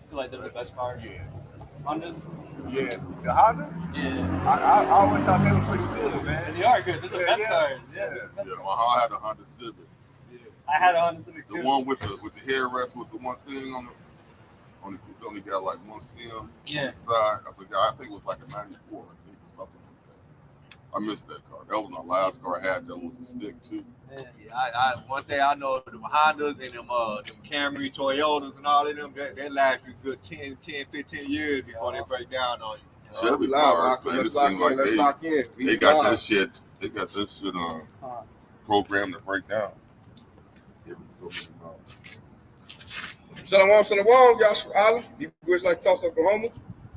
feel like they're the best cars. Yeah. Hondas. Yeah. The Honda? Yeah. I always thought they were pretty good, man. They are good. They're the best cars. Yeah. They're the best Yeah, cars. I had a Honda Civic. Yeah. I had a Honda Civic The too. one with the headrest with the one thing on it. It's only got like one stem on Yeah. the side. I forgot. I think it was like a '94. I think or something like that. I missed that car. That was my last car I had. That was a stick too. Yeah. Yeah, I one thing I know, them Hondas and them Camry, Toyotas and all of them, they last you good 10, 15 years before they break down on you. Chevy We loud, cars, Michael. man, it Let's lock seems in. like Let's lock in. they got that shit. They got this shit programmed to break down. Shalom, shalom, Yashua Allah. You boys like Tulsa, Oklahoma.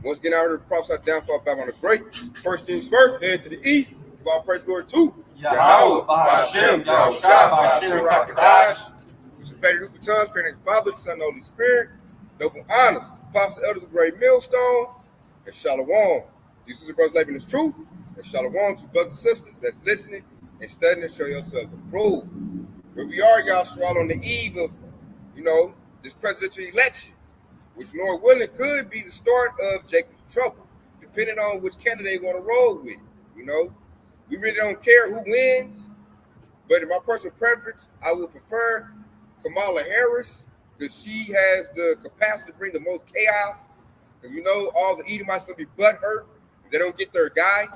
Once again, I heard the prophesy downfall of Babylon the Great. First things first, head to the east. Give all praise glory to Yahweh, Bahashem, Yahweh, Bahashem, Rakadash. which is better who tongues, creating the Father, the Son, and the Holy Spirit. Noble honors, apostles, elders of great millstone, and shalom. You sisters and brothers living this truth, and shalom to brothers and sisters that's listening and studying to show yourself approved. Where we are, Yahshua, on the eve of, this presidential election, which, Lord willing, could be the start of Jacob's trouble, depending on which candidate want to roll with. We really don't care who wins, but in my personal preference, I would prefer Kamala Harris because she has the capacity to bring the most chaos. Because we know all the Edomites going to be butthurt if they don't get their guy.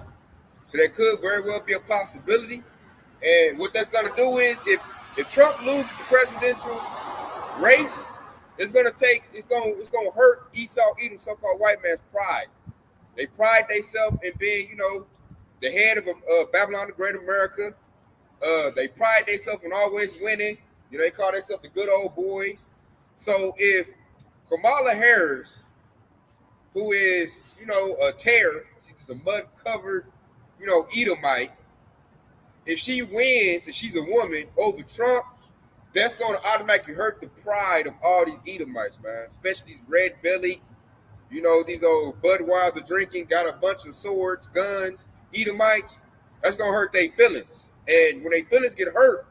So that could very well be a possibility. And what that's going to do is if Trump loses the presidential race, it's going to hurt Esau, Edom, so-called white man's pride. They pride themselves in being, the head of Babylon the Great America. They pride themselves in always winning. They call themselves the good old boys. So if Kamala Harris, who is, a terror, she's a mud-covered, Edomite, if she wins and she's a woman over Trump, that's going to automatically hurt the pride of all these Edomites, man, especially these red-bellied, these old Budweiser drinking, got a bunch of swords, guns, Edomites. That's going to hurt their feelings. And when their feelings get hurt,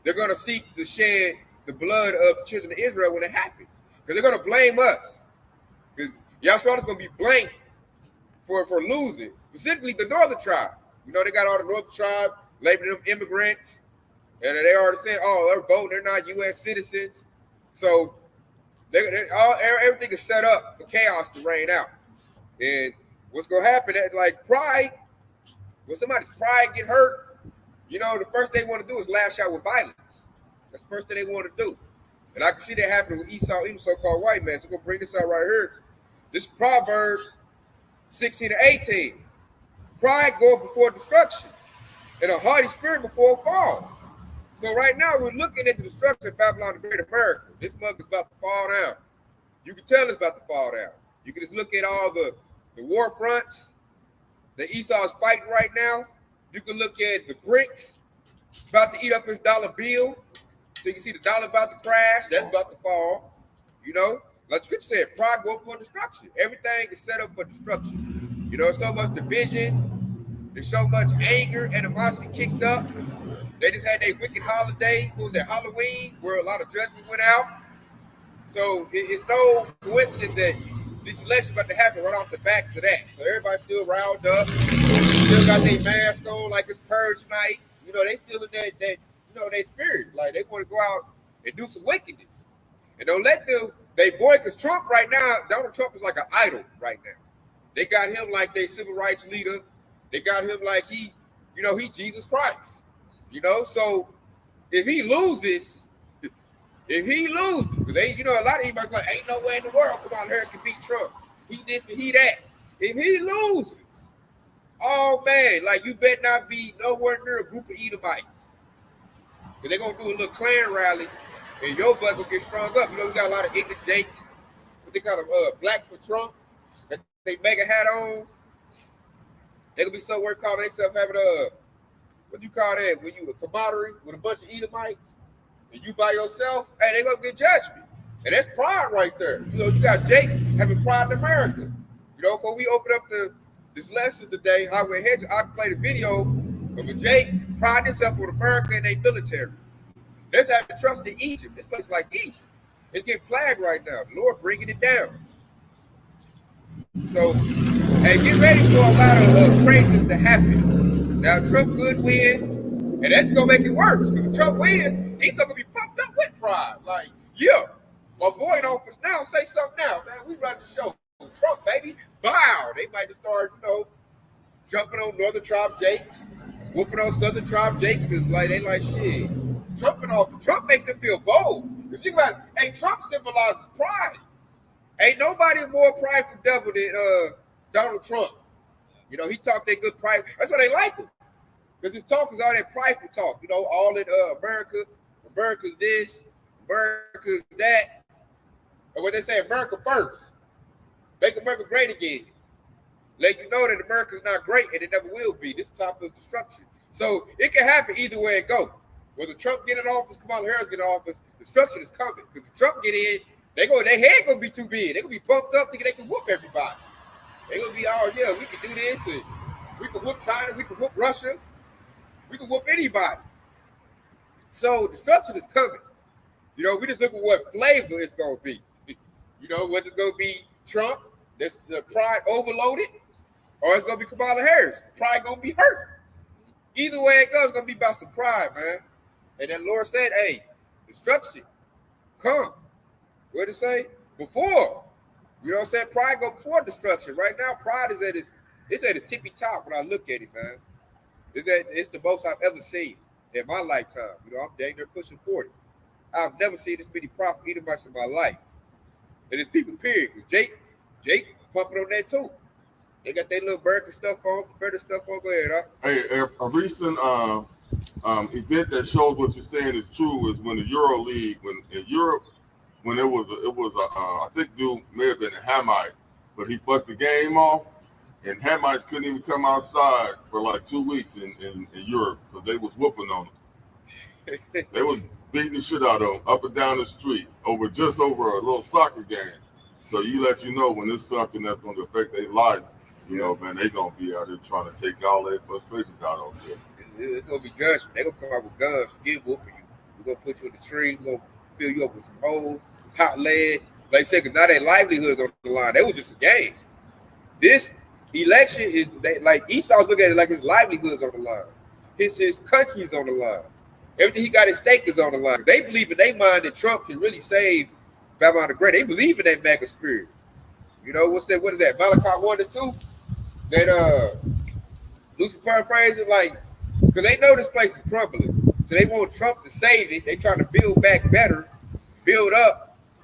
they're going to seek to shed the blood of the children of Israel when it happens. Because they're going to blame us. Because Yahshua is going to be blamed for losing. Specifically, the northern tribe. They got all the northern tribe labeling them immigrants. And they already saying, they're voting, they're not U.S. citizens. So everything is set up for chaos to reign out. And what's going to happen, like pride, when somebody's pride get hurt, the first thing they want to do is lash out with violence. That's the first thing they want to do. And I can see that happening with Esau, even so-called white man. So we're going to bring this out right here. This is Proverbs 16 to 18. Pride goes before destruction, and a haughty spirit before a fall. So right now we're looking at the destruction of Babylon the Great America. This mug is about to fall down. You can tell it's about to fall down. You can just look at all the war fronts that Esau is fighting right now. You can look at the BRICS. It's about to eat up his dollar bill. So you can see the dollar about to crash. That's about to fall. Like Scripture said, pride goes for destruction. Everything is set up for destruction. So much division. There's so much anger, animosity kicked up. They just had their wicked holiday. It was their Halloween, where a lot of judgment went out. So it's no coincidence that this election about to happen right off the backs of that. So everybody's still riled up. Still got their mask on like it's purge night. They still in that their spirit. Like they want to go out and do some wickedness. And don't let them, because Trump right now, Donald Trump is like an idol right now. They got him like their civil rights leader. They got him like he Jesus Christ. So if he loses, because they, a lot of everybody's like, ain't no way in the world Kamala Harris can beat Trump. He this and he that. If he loses, oh man, like you better not be nowhere near a group of Edomites. Because they're going to do a little Klan rally and your butt will get strung up. We got a lot of ignorant jakes, what they call them, blacks for Trump, that they make a hat on. They going to be somewhere calling themselves having what do you call that? When you a camaraderie with a bunch of Edomites and you by yourself, hey, they gonna get judgment. And that's pride right there. You got Jake having pride in America. Before we open up this lesson today, Highway Hedge, I played a video of a Jake pride himself with America and their military. Let's have the trust in Egypt. This place like Egypt. It's getting plagued right now. The Lord bringing it down. So, hey, get ready for a lot of craziness to happen. Now, Trump could win, and that's gonna make it worse. Because if Trump wins, he's gonna be pumped up with pride. Like, yeah, my boy in office now, say something now, man. We run the show. Trump, baby, bow. They might just start, jumping on Northern Tribe Jakes, whooping on Southern Tribe Jakes, because like they like shit. Trump makes them feel bold. Because think about it, hey, Trump symbolizes pride. Ain't nobody more prideful devil than Donald Trump. He talked that good pride. That's why they like him. Because his talk is all that prideful talk. All that America's this, America's that. Or what they say, America first. Make America great again. Let you know that America's not great and it never will be. This is top of destruction. So it can happen either way it go. Whether Trump get in office, Kamala Harris get in office, destruction is coming. Because if Trump get in, their head gonna be too big. They gonna be pumped up thinking they can whoop everybody. They gonna be, oh yeah, we can do this, and we can whoop China, we can whoop Russia, we can whoop anybody. So destruction is coming. We just look at what flavor it's gonna be. Whether it's gonna be Trump, that's the pride overloaded, or it's gonna be Kamala Harris. Pride gonna be hurt. Either way it goes, it's gonna be about some pride, man. And then Lord said, hey, destruction, come. What did it say? Before. Pride go before destruction. Right now, pride is at its tippy top when I look at it, man. It's the most I've ever seen in my lifetime. I'm dang near pushing 40. I've never seen this many profit eating much in my life. And it's people, period. Because Jake pumping on that too. They got their little American stuff on, Confederate stuff on. Go ahead, huh? Hey, a recent event that shows what you're saying is true is when the Euro League, when in Europe, when it was I think dude may have been a Hamite, but he fucked the game off, and Hamites couldn't even come outside for like 2 weeks in Europe because they was whooping on them. They was beating the shit out of them up and down the street over a little soccer game. So let you know when it's something that's going to affect their life, man, they going to be out there trying to take all their frustrations out on you. It's going to be judgment. They're going to come out with guns, forget whooping you. We're going to put you in the tree. We're going to fill you up with some holes, hot lead. Like I said, because now their livelihoods on the line. That was just a game. This election is, like Esau's looking at it like his livelihood's on the line. His country's on the line. Everything he got at stake is on the line. They believe in their mind that Trump can really save Babylon the Great. They believe in that mega spirit. What is that? Malachi 1-2? That Lucy paraphrase it like, because they know this place is crumbling. So they want Trump to save it. They trying to build back better, build up.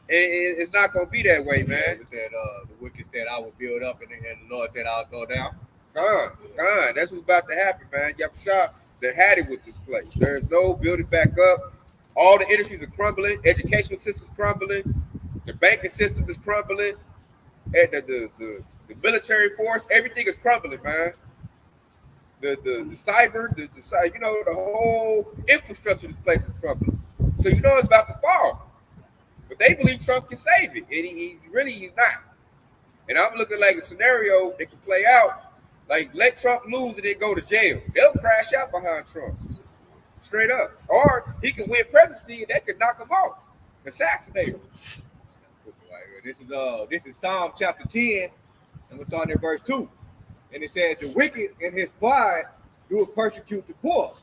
And it's not gonna be that way, man. The wicked said I will build up and the Lord said I'll go down. That's what's about to happen, man. Yahushua, they had it with this place. There's no building back up. All the industries are crumbling. Educational system's crumbling. The banking system is crumbling. And the military force, everything is crumbling, man. The cyber, the whole infrastructure of this place is crumbling. So it's about to fall. But they believe Trump can save it. And he's not. And I'm looking like a scenario that can play out. Like, let Trump lose and then go to jail. They'll crash out behind Trump. Straight up. Or he can win presidency and that could knock him off. Assassinate him. This is Psalm chapter 10, and we're starting at verse 2. And it says, the wicked in his pride do persecute the poor,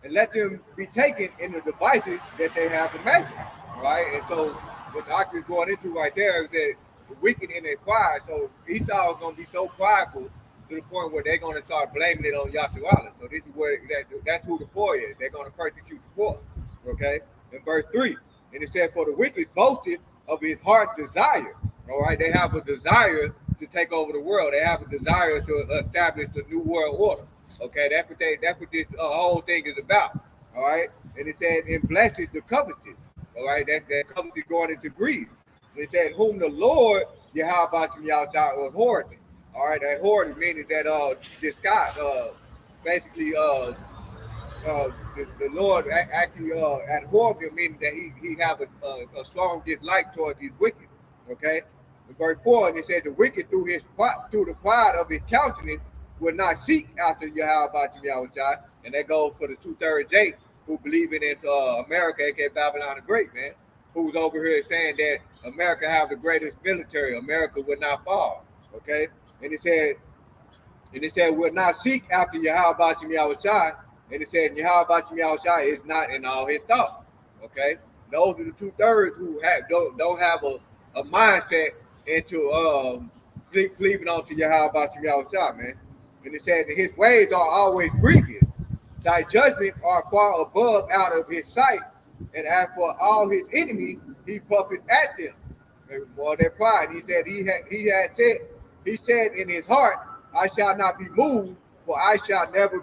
and let them be taken in the devices that they have imagined. Right? And so what the author is going into right there is that the wicked in their pride, so Esau is going to be so prideful to the point where they're going to start blaming it on Yahshua. So this is where that's who the poor is. They're going to persecute the poor. Okay? In verse 3, and it says, for the wicked boasted of his heart's desire. All right, they have a desire to take over the world. They have a desire to establish the new world order. Okay, that's what this whole thing is about. All right, and it says, and blesses the covetous. All right, that covetous going into greed. And it says, whom the Lord Yahweh Yahweh abhorred. All right, that horrid meaning that this guy basically the Lord actually abhorred him, meaning that he have a strong dislike towards these wicked. Okay, in verse 4, and it said the wicked through the pride of his countenance will not seek after Yahweh, and that goes for the 2/3 Jake who believe in America, aka Babylon the Great, man, who's over here saying that America have the greatest military. America would not fall. Okay. and it said we'll not seek after Yahweh Bashim Yahushai, and it said Yahweh Bashim Yahushai is not in all his thoughts. Okay, those are the 2/3 who don't have a mindset into cleaving on to Yahweh Bashim Yahushai, man. And it says that his ways are always grievous. Thy judgments are far above out of his sight. And as for all his enemies, he puffeth at them. More their pride. He said he said in his heart, I shall not be moved, for I shall never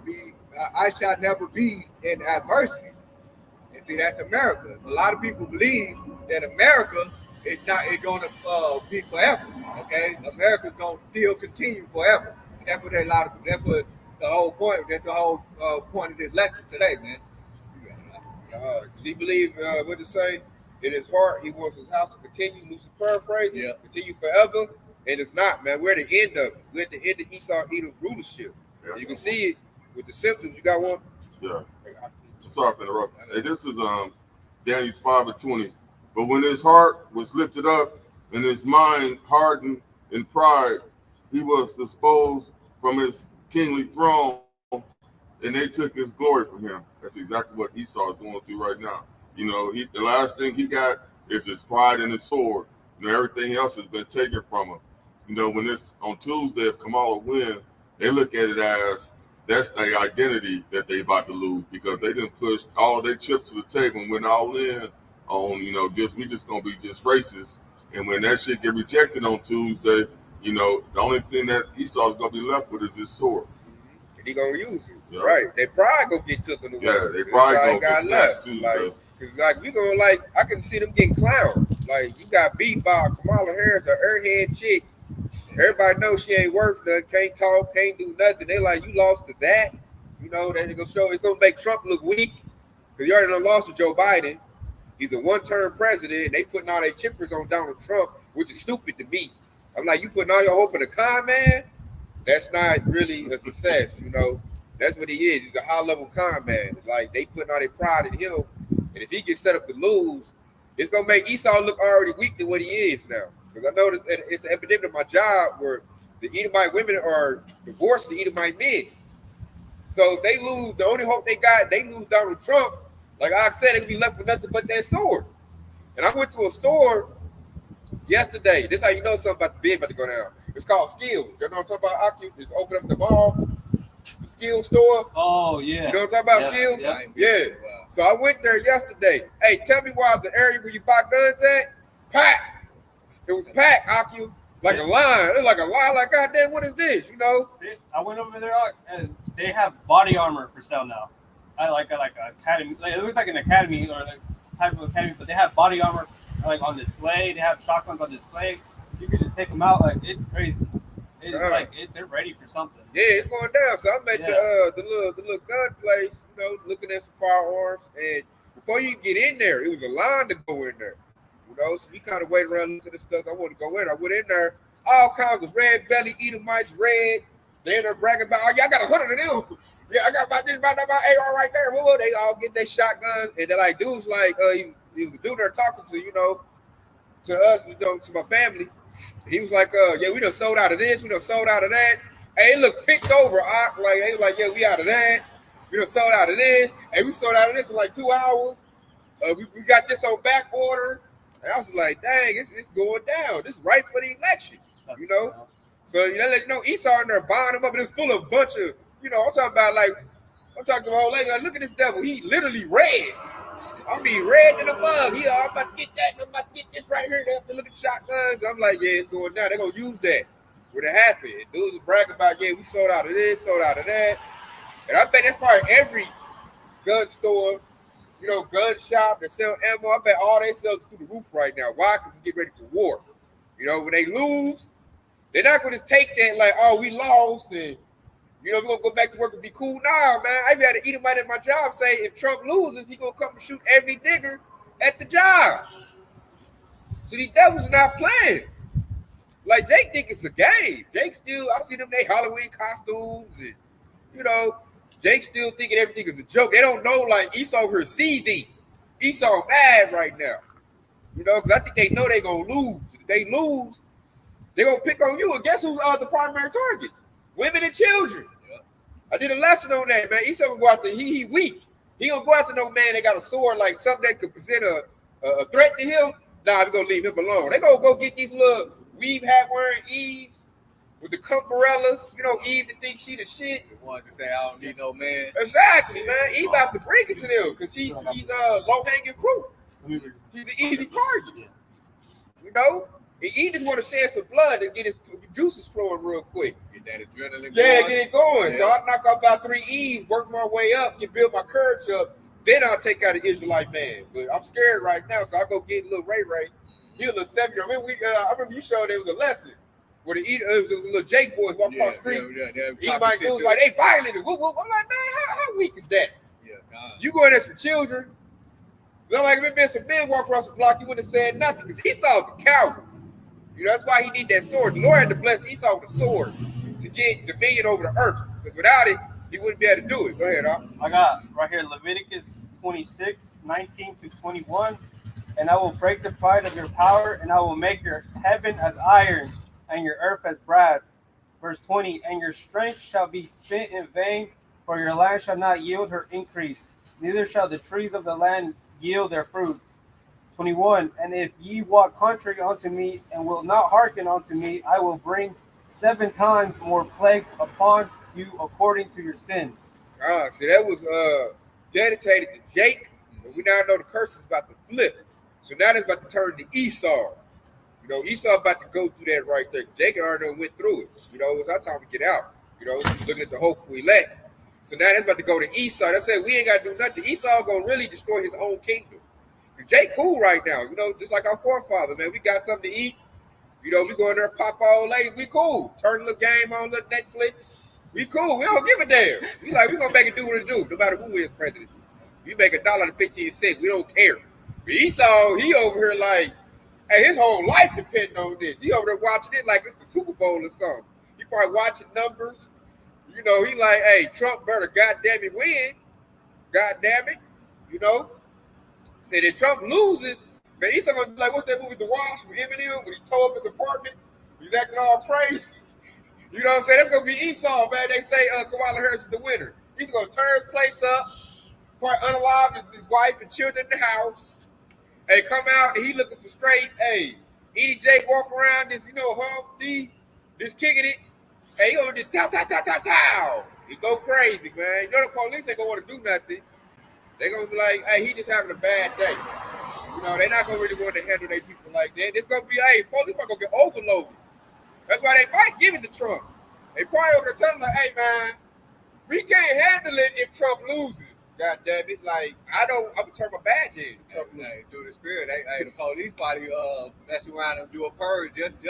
be in adversity. And see, that's America. A lot of people believe that America is gonna be forever. Okay? America's gonna still continue forever. That's what that's what the whole point. That's the whole point of this lecture today, man. Does he believe what to say? In his heart, he wants his house to continue, loosely paraphrasing, continue forever. And it's not, man. We're at the end of it. We're at the end of Esau Edom's rulership. Yeah. You can see it with the symptoms. You got one? Yeah. I'm sorry for interrupting. Hey, this is Daniel 5:20. But when his heart was lifted up and his mind hardened in pride, he was disposed from his kingly throne, and they took his glory from him. That's exactly what Esau is going through right now. You know, the last thing he got is his pride and his sword. You know, everything else has been taken from him. You know, when it's on Tuesday, if Kamala win, they look at it as that's the identity that they about to lose because they didn't push all of their chips to the table and went all in on, you know, we just gonna be just racist. And when that shit get rejected on Tuesday, you know, the only thing that Esau's gonna be left with is his sword. And he gonna use it. Yeah. Right. They probably gonna get took in the way. Yeah, they probably gonna got left. Like, cause like we gonna I can see them getting clowned. Like you got beat by Kamala Harris, an airhead chick. Everybody knows she ain't worth nothing, can't talk, can't do nothing. They like, you lost to that. You know, that's gonna show it's gonna make Trump look weak. Cause you already done lost to Joe Biden. He's a one-term president, and they putting all their chippers on Donald Trump, which is stupid to me. I'm like, you putting all your hope in a con man? That's not really a success, you know. That's what he is. He's a high-level con man. Like, they putting all their pride in him, and if he gets set up to lose, it's gonna make Esau look already weak than what he is now. Because I noticed it's an epidemic at my job where the Edomite women are divorcing the Edomite men. So if they lose, the only hope they got, they lose Donald Trump. Like I said, they'll be left with nothing but that sword. And I went to a store yesterday. This is how you know something about the bid about to go down. It's called Skills. You know what I'm talking about? Ocu, it's open up the mall. The Skills store. Oh, yeah. You know what I'm talking about, Skills? Yeah. So I went there yesterday. Hey, tell me why the area where you buy guns at, packed. It was packed, Ocu, like a line. It was like a line, like, goddamn, what is this, you know? I went over there, and they have body armor for sale now. I like an academy. Like, it looks like an academy or like type of academy, but they have body armor like on display. They have shotguns on display. You could just take them out. Like, it's crazy. It's they're ready for something. Yeah, it's going down. So I'm at the little gun place, you know, looking at some firearms. And before you get in there, it was a line to go in there. You know, so we kind of wait around looking at stuff. I want to go in. I went in there, all kinds of red belly Edomites, red. They're in there bragging about, oh, yeah, I got 100 of them. Yeah, I got about AR right there. Whoa, they all get their shotguns. And they're like, dudes like, he was a dude there talking to, you know, to us, you know, to my family. He was like, yeah, we done sold out of this. We done sold out of that. Hey, it looked picked over. Like, they was like, yeah, we out of that. We done sold out of this. Hey, we sold out of this in like 2 hours. We got this on back order. And I was like, dang, it's going down. This is right for the election, you know? So, you know, Esau in there buying them up, and it's full of a bunch of, you know, I'm talking to my old lady, like, look at this devil. He literally red. I mean, red to the bug. I'm about to get that. I'm about to get this right here. They have to look at shotguns. I'm like, yeah, it's going down. They're going to use that when it happened. And dudes are bragging about, yeah, we sold out of this, sold out of that. And I bet that's probably every gun store, you know, gun shop that sell ammo. I bet all they sell is through the roof right now. Why? Because it's getting ready for war. You know, when they lose, they're not going to take that like, oh, we lost and, you know, we're going to go back to work and be cool. Nah, man, I had to eat him out at my job say if Trump loses, he going to come and shoot every nigger at the job. So these devils not playing. Like, Jake think it's a game. Jake still, I see them, they Halloween costumes and, you know, Jake still thinking everything is a joke. They don't know, like, Esau here CD. Esau mad right now. You know, because I think they know they're going to lose. If they lose, They're gonna pick on you, and guess who's the primary targets? Women and children. Yep. I did a lesson on that, man. Esau gonna go after he weak. He don't go after no man that got a sword like something that could present a threat to him. Nah, we're gonna leave him alone. They gonna go get these little weave hat wearing Eves with the umbrellas. You know, Eve that think she the shit. The ones that say I don't need no man. Exactly, man. Eve about to bring it to them because she's low hanging fruit. He's an easy target. You know, and Eve just want to shed some blood and get his juices flowing real quick. Get that adrenaline Yeah, going. get it going. Yeah. So I knock out about 3 E's, work my way up, get build my courage up. Then I'll take out an Israelite man. But I'm scared right now, so I go get little Ray. He a little 7-year-old. I remember you showed there was a lesson where it was a little Jake boys walk across the street. He might do like they violated. Whoop, whoop. I'm like, man, how weak is that? Yeah, God. You go in there some children. Look like if it been some men walk across the block, you wouldn't have said nothing because Esau's a coward. You know, that's why he need that sword. The Lord had to bless Esau with a sword to get dominion over the earth. Because without it, he wouldn't be able to do it. Go ahead, Al. I got right here Leviticus 26:19-21. And I will break the pride of your power, and I will make your heaven as iron, and your earth as brass. Verse 20, and your strength shall be spent in vain, for your land shall not yield her increase, neither shall the trees of the land yield their fruits. 21, and if ye walk contrary unto me, and will not hearken unto me, I will bring 7 times more plagues upon you according to your sins. See, that was dedicated to Jake, but we now know the curse is about to flip. So now it's about to turn to Esau. You know, Esau about to go through that right there. Jacob already went through it. You know, it's our time to get out. You know, looking at the hopeful elect. So now that's about to go to Esau. They said we ain't got to do nothing. Esau gonna really destroy his own kingdom. Because Jake cool right now. You know, just like our forefather, man. We got something to eat. You know, we go in there, pop our old lady. We cool. Turn a little game on, little Netflix. We cool. We don't give a damn. We like, we gonna make it do what it do, no matter who is presidency. We make $1.15. We don't care. But Esau, he over here like, hey, his whole life depending on this. He over there watching it like it's the Super Bowl or something. He probably watching numbers. You know, he like, hey, Trump better goddamn it win. Goddamn it. You know? And if Trump loses, man, Esau gonna be like, what's that movie, The Wash, with Eminem, when he tore up his apartment? He's acting all crazy. You know what I'm saying? That's gonna be Esau, man. They say Kamala Harris is the winner. He's gonna turn his place up, probably unalive his wife and children in the house. Hey, come out and he looking for straight. Hey, EDJ walk around this, you know, Hump this kicking it. Hey, he gonna just tow. He go crazy, man. You know the police ain't gonna want to do nothing. They gonna be like, hey, he just having a bad day. You know, they not gonna really want to handle their people like that. It's gonna be, hey, police are gonna get overloaded. That's why they might give it to Trump. They probably over there telling like, hey man, we can't handle it if Trump loses. God damn it. Like, I'm gonna turn my badge in. Hey, do the spirit. Hey, the police probably mess around and do a purge just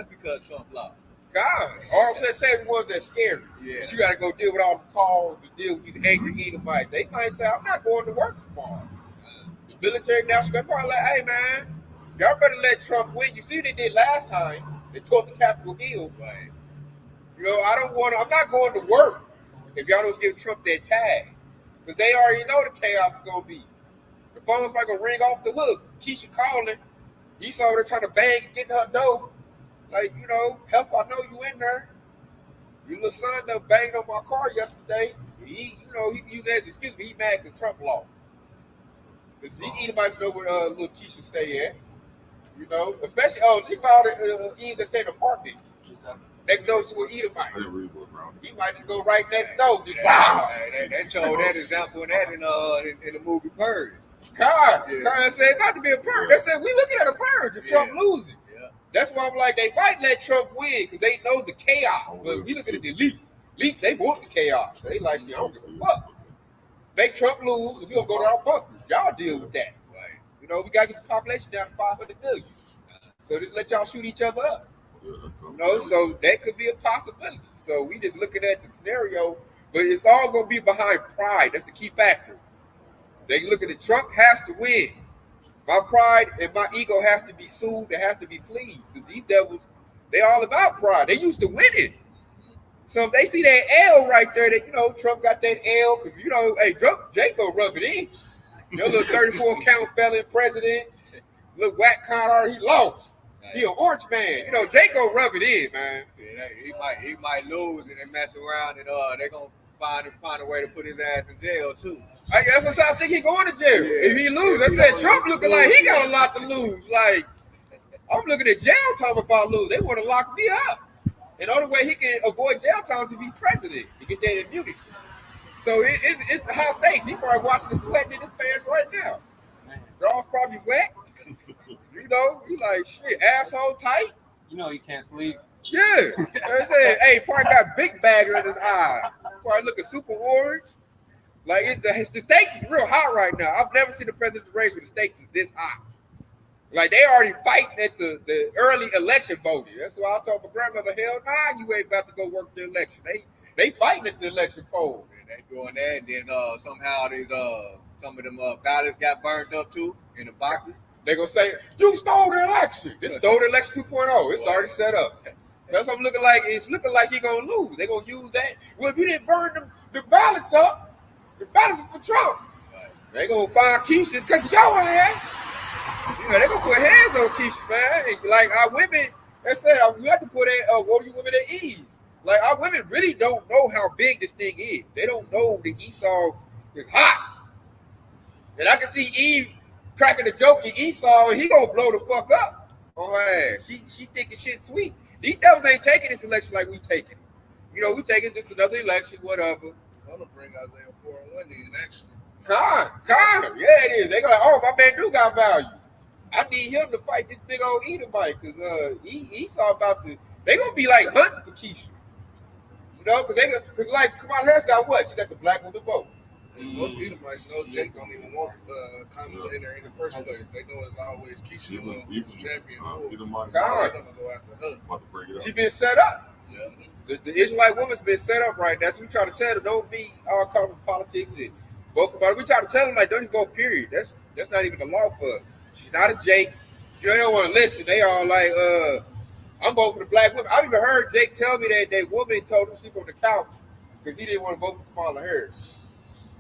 because Trump lost. God. All say the ones that scared. Yeah. You gotta go deal with all the calls and deal with these angry Edomites. They might say, I'm not going to work tomorrow. The military national, they're probably like, hey man, y'all better let Trump win. You see what they did last time? They tore up the Capitol Hill. Right. You know, I'm not going to work if y'all don't give Trump that tag. Because they already know the chaos is going to be. The phone's probably going to ring off the hook. Keisha calling. He saw her trying to bang and get in her door. Like, you know, help, I know you in there. Your little son done banged on my car yesterday. He used that as excuse me. He mad because Trump lost. Because he Edomites know where little Keisha stay at. You know, especially, think about all the Eves that stay in apartments. Next door to an Edomite. I didn't read what's around. He might just go right next door. Just They showed that example in the movie Purge. God, Yeah. God said not to be a purge. They said we looking at a purge if Trump loses. Yeah. That's why I'm like, they might let Trump win because they know the chaos. But we looking at the elites. Elites, they want the chaos. They like, I don't give a fuck. Make Trump lose, and we gonna go to our bunkers. Y'all deal with that. Right. You know, we gotta get the population down to 500 million. So just let y'all shoot each other up. You know, so that could be a possibility. So we just looking at the scenario, but it's all gonna be behind pride. That's the key factor. They looking at Trump has to win. My pride and my ego has to be soothed. It has to be pleased. Because these devils, they all about pride. They used to win it. So if they see that L right there, that, you know, Trump got that L, because, you know, hey, Jake go rub it in. You know, little 34 count felon president, little whack con he lost. He an orange man. You know, Jake gonna rub it in, man. He might lose and then mess around and they gonna find a way to put his ass in jail too. That's what I think he going to jail. Yeah. If he lose, I said Trump looking like he got a lot to lose. Like I'm looking at jail time if I lose. They want to lock me up. And the only way he can avoid jail time is if he's president to get that immunity. So it's high stakes. He probably watching the sweating in his pants right now. Draw's probably wet. You know, he like shit, asshole tight. You know he can't sleep. Yeah. I said, hey, probably got big bagger in his eye. Probably looking super orange. Like the stakes is real hot right now. I've never seen a presidential race where the stakes is this hot. Like they already fighting at the early election voting. That's why I told my grandmother, hell nah, you ain't about to go work the election. They fighting at the election poll. And they doing that, and then somehow some of them ballots got burned up too in the boxes. They gonna say, you stole the election. This stole the election 2.0. It's already set up. That's what I'm looking like. It's looking like he gonna lose. They gonna use that. Well, if you didn't burn the ballots up, the ballots are for Trump. Right. They gonna find Keisha because of your ass. You know, they gonna put hands on Keisha, man. Like our women, they said we have to put woman at ease. Like our women really don't know how big this thing is. They don't know that Esau is hot. And I can see Eve cracking a joke at Esau, and he gonna blow the fuck up on her ass. She thinking shit sweet. These devils ain't taking this election like we taking it. You know, we taking just another election, whatever. I'm gonna bring Isaiah 4 and 1 in actually. Kind of. Yeah, it is. They go like, oh, my man do got value. I need him to fight this big old Edomite because Esau about to. They gonna be like hunting for Keisha. You know, because like Kamala Harris got what? She got the black woman vote. And most Edomites know Jake don't even want Kamala in there in the first place. They know it's always Keisha who's champion. Edomite. God. They're gonna go after her. About to bring it up. She been set up. Yeah. The Israelite woman's been set up right. That's what we try to tell them. Don't be all caught up in politics and vote about it. We try to tell them like, don't even vote. Period. That's not even the law for us. She's not a Jake. They don't want to listen. They all like, I'm voting for the black woman. I've even heard Jake tell me that woman told him to sleep on the couch because he didn't want to vote for Kamala Harris.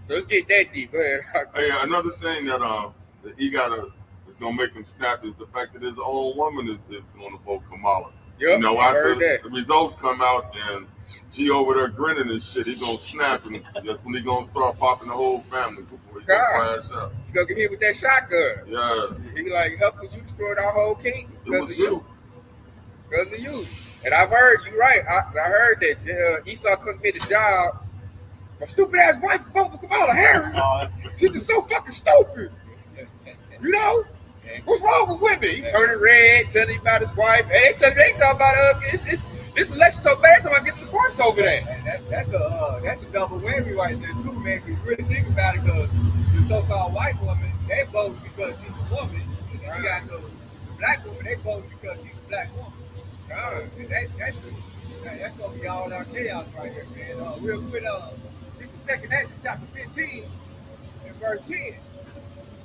So let's get that deep. Go ahead. Hey, another thing that he is gonna make him snap is the fact that his own woman is gonna vote Kamala. Yep, You know, I after heard that. the results come out and she over there grinning and shit, he gonna snap and that's when he gonna start popping the whole family before he gonna crash out. You gonna get hit with that shotgun. Yeah, He like, helping you destroyed our whole kingdom it was you. Because of you. And I've heard you right. I heard that Esau couldn't get a job. My stupid ass wife is voting for Kamala Harris. Oh, She's just so fucking stupid. You know? What's wrong with women? He turning red, telling him about his wife. And they talking about this election so bad, so I get the divorce over that. That's a double whammy right there too, man. If you really think about it, because the so-called white woman, they vote because she's a woman. And you got the black woman, they vote because she's a black woman. And that's gonna be all our chaos right here, man. Real quick, people taking that to chapter 15 and verse 10.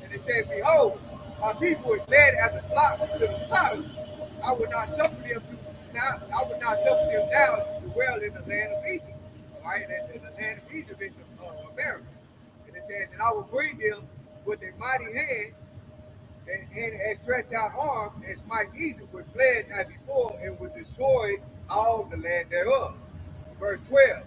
And it says, behold, my people is led as a flock to the slaughter. I will not suffer them down to dwell in the land of Egypt. Right? And the land of Egypt is America. And it says, and I will bring them with a mighty hand and a stretched out arm, and smite Egypt with blood as before, and will destroy all the land thereof. Verse 12.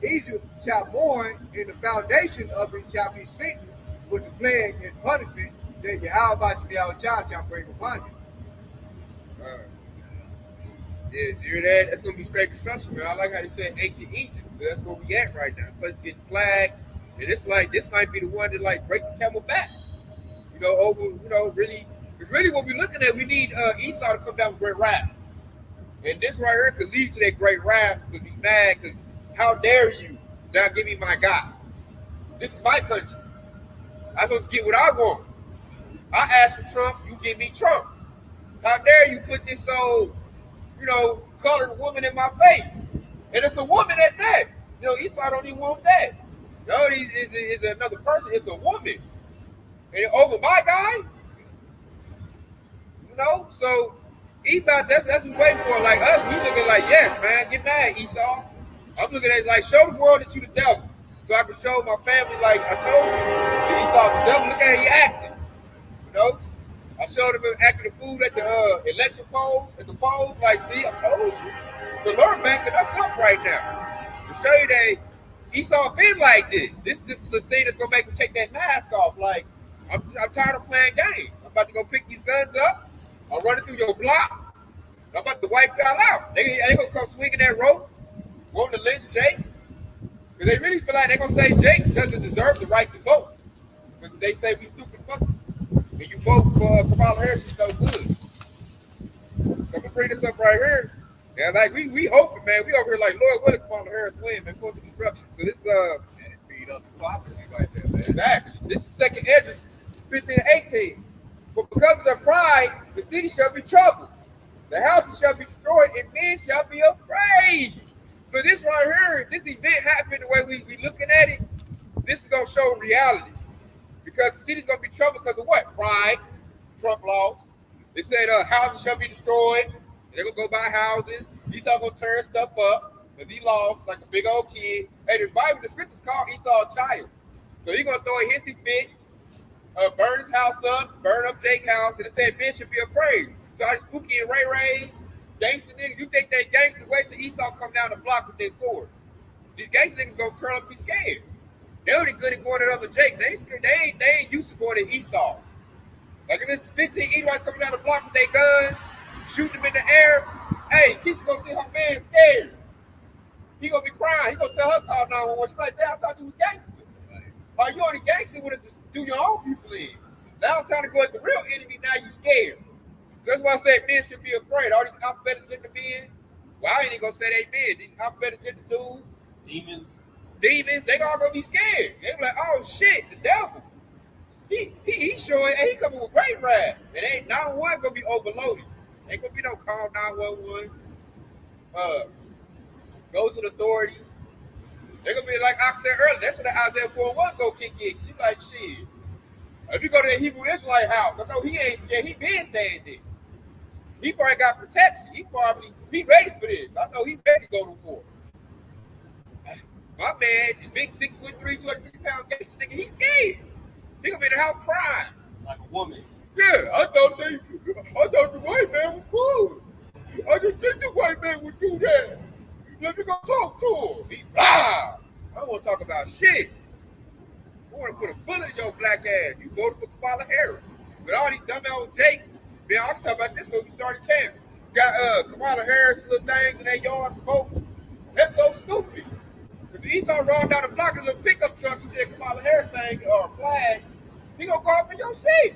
Egypt shall mourn, and the foundation of it shall be smitten with the plague and punishment that Yahweh shall bring upon you. Yeah, you hear that? That's gonna be straight destruction, man. I like how they said ancient Egypt. That's where we at right now. This place gets flagged, and it's like this might be the one that like break the camel back. You know, over really, because really what we're looking at, we need Esau to come down with great wrath, and this right here could lead to that great wrath because he's mad. Because how dare you now give me my God? This is my country. I'm supposed to get what I want. I asked for Trump, you give me Trump. How dare you put this so, colored woman in my face? And it's a woman at that. Esau don't even want that. No, it's another person. It's a woman. And over my guy? So that's what we waiting for. Like us, we looking like, yes, man, get mad, Esau. I'm looking at it like, show the world that you the devil. So I can show my family, like I told you, that Esau the devil. Look at how he acting. I showed him after the food at the election polls, at the polls, like, see, I told you. The Lord backing us up right now. To show you that Esau been like this. This is the thing that's gonna make him take that mask off. Like, I'm tired of playing games. I'm about to go pick these guns up. I'm running through your block. I'm about to wipe y'all out. They gonna come swinging that rope, wanting to lynch Jake. Because they really feel like they're gonna say Jake doesn't deserve the right to vote. Because they say we stupid fuckers. And you vote for Kamala Harris, she's no good. So I'm gonna bring this up right here. Yeah, like we hoping, man. We over here like, Lord, what if Kamala Harris win, man? Going to destruction. So this And it feed up the democracy right there, man. exactly. This is second address, 15 to 18. But because of their pride, the city shall be troubled. The houses shall be destroyed, and men shall be afraid. So this right here, this event happened the way we looking at it. This is gonna show reality. Because the city's gonna be troubled because of what? Pride, Trump laws. They said houses shall be destroyed. They're gonna go buy houses. Esau gonna turn stuff up because he lost like a big old kid. Hey, the Bible, the scriptures call Esau a child. So he's gonna throw a hissy fit, burn his house up, burn up Jake's house, and it said men should be afraid. So I just Pookie and Ray Rays, gangster niggas, you think they gangster? Wait till Esau come down the block with their sword. These gangster niggas gonna curl up and be scared. They already good at going at other Jakes. They ain't scared. They ain't used to going at Esau. Like if it's 15 Edomites coming down the block with their guns, shooting them in the air, hey, Keisha gonna see her man scared. He gonna be crying. He gonna tell her call 911. She's like, damn, I thought you was gangster. Are you only gangster when it's to do your own people in? Now it's time to go at the real enemy. Now you scared. So that's why I said men should be afraid. All these alphabet agenda men, well, I ain't even gonna say they men. These alphabet agenda dudes, demons, they all gonna be scared. They be like, oh shit, the devil. He showing, and he coming with great wrath. And ain't 911 gonna be overloaded. Ain't gonna be no call 911. Go to the authorities. They're gonna be like I said earlier. That's when the Isaiah 4:1 go kick in. She like shit. If you go to the Hebrew Israelite house, I know he ain't scared. He been saying this. He probably got protection. He ready for this. I know he ready to go to war. My man, the big 6'3", 250-pound gangster nigga, he scared. He gonna be in the house crying like a woman. Yeah, I thought the white man was cool. I didn't think the white man would do that. Let me go talk to him. He blah. I don't want to talk about shit. I want to put a bullet in your black ass. You voted for Kamala Harris. But all these dumb old Jakes, man, I'll talk about this when we started camping. Got Kamala Harris little things in their yard to vote. That's so stupid. Because Esau rolled down the block in a little pickup truck. He said Kamala Harris thing or flag. He gonna go off in your seat.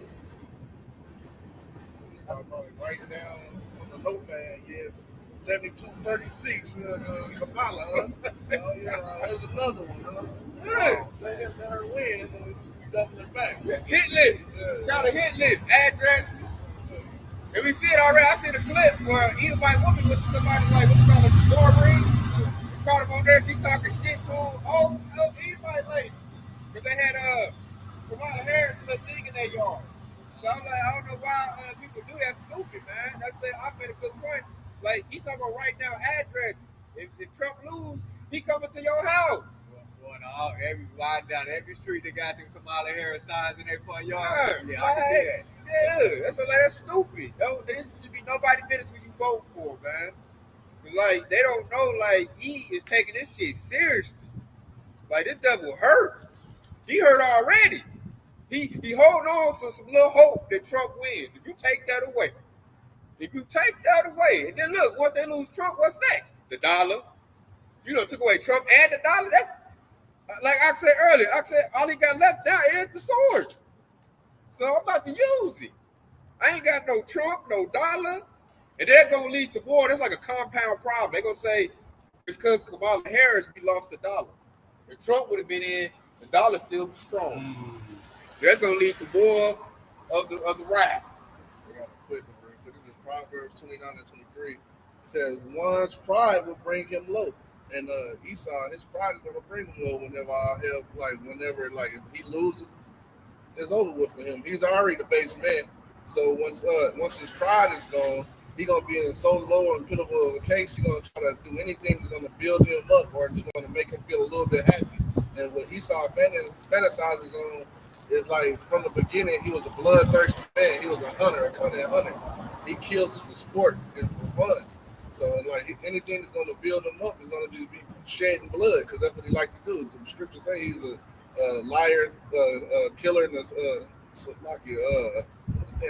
Esau probably writing down on the notepad, yeah, 72-36, Kamala, huh? Oh yeah, there's another one, huh? Yeah. Let her win and double it back. Hit list. Got a hit list. Addresses. And we see it already. I see the clip where either white woman went to somebody like, what you call it, door ring. Caught him on there. She talking shit to him. Oh, anybody late. Because they had Kamala Harris little thing in their yard. So I'm like, I don't know why people do that. Stupid, man. I said, I made a good point. Like, he's not going to write down addresses. If Trump lose, he coming to your house. Going all riding down every street, they got them Kamala Harris signs in their front yard. Yeah, I can see that. Yeah, that's stupid. There should be nobody business when you vote for, man. Cause like they don't know, like he is taking this shit seriously. Like this devil hurt. He hurt already. He holding on to some little hope that Trump wins. If you take that away, and then look, once they lose Trump, what's next? The dollar. You know, took away Trump and the dollar. That's like I said earlier. I said all he got left now is the sword. So I'm about to use it. I ain't got no Trump, no dollar, and they're gonna lead to war. That's like a compound problem. They're gonna say it's because Kamala Harris we lost the dollar. If Trump would have been in, the dollar still be strong. So that's gonna lead to more of the wrath. I got a quick one. This is Proverbs 29 and 23. It says, one's pride will bring him low. And Esau, his pride is gonna bring him low whenever if he loses, it's over with for him. He's already the base man. So once his pride is gone, he's gonna be in so low and pitiful of a case, he's gonna try to do anything that's gonna build him up or just gonna make him feel a little bit happy. And what Esau fantasizes on It's like from the beginning, he was a bloodthirsty man. He was a hunter, a cunning hunter. He kills for sport and for fun. So like anything that's going to build him up is going to just be shedding blood because that's what he like to do. The scriptures say he's a liar, killer, and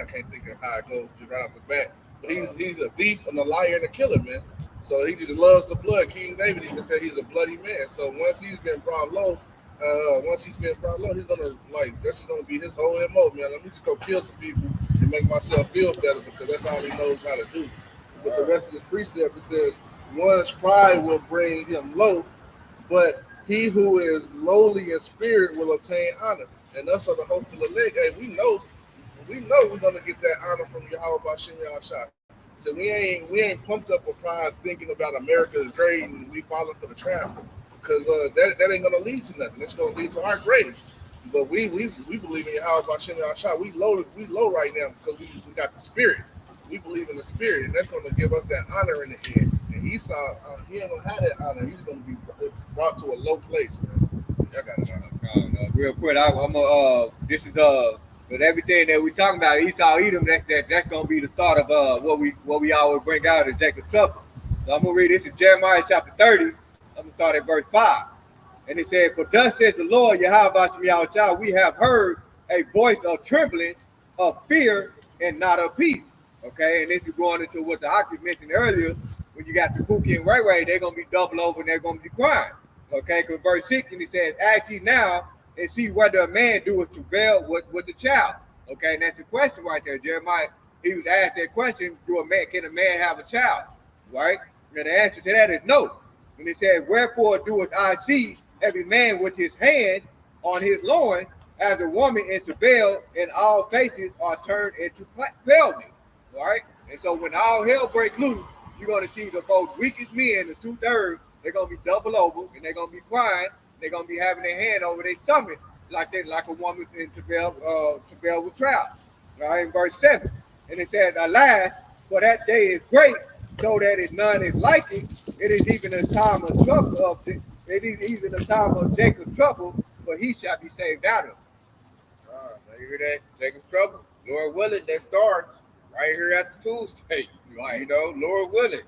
I can't think of how it goes just right off the bat. But he's a thief and a liar and a killer, man. So he just loves the blood. King David even said he's a bloody man. So once he's been brought low, he's gonna that's gonna be his whole MO, man. Let me just go kill some people and make myself feel better because that's all he knows how to do. But the rest of the precept it says, one's pride will bring him low, but he who is lowly in spirit will obtain honor. And us are the hopeful elect. Hey, we know we're gonna get that honor from Yahweh Bashim Yahshua. So we ain't pumped up with pride thinking about America is great and we falling for the trap because that ain't gonna lead to nothing. It's gonna lead to our grave. But we believe in Yahweh Bashim Yahshua. We low right now because we got the spirit. We believe in the spirit, and that's gonna give us that honor in the end. And Esau, he ain't gonna have that honor. He's gonna be brought to a low place, man. I got it. Real quick, I'm gonna this is but everything that we talking about Esau Edom, that's gonna be the start of what we always bring out is Jacob's trouble. So I'm gonna read this in Jeremiah chapter 30. I'm gonna start at verse 5. And it says, for thus says the Lord Yahweh Yahweh, we have heard a voice of trembling, of fear, and not of peace. Okay, and this is going into what the Oxy mentioned earlier. When you got the Pookie and Ray Ray, they're gonna be double over and they're gonna be crying. Okay, because verse 6 and it says, ask ye now and see whether a man doeth travail with the child. Okay, and that's the question right there. Jeremiah, he was asked that question, can a man have a child? Right? And the answer to that is no. And it says, wherefore doeth I see every man with his hand on his loin as a woman in travail, and all faces are turned into paleness. Right? And so when all hell breaks loose, you're going to see the most weakest men, the 2/3, they're going to be double over, and they're going to be crying. They're going to be having their hand over their stomach like a woman in travail with trial. Right? In verse 7. And it says, alas, for that day is great, so that it none is like it. It is even a time of trouble. It is even a time of Jacob's trouble, but he shall be saved out of it. You hear that? Jacob's trouble. Lord willing, that starts right here at the Tuesday. Right. You know, Lord willing.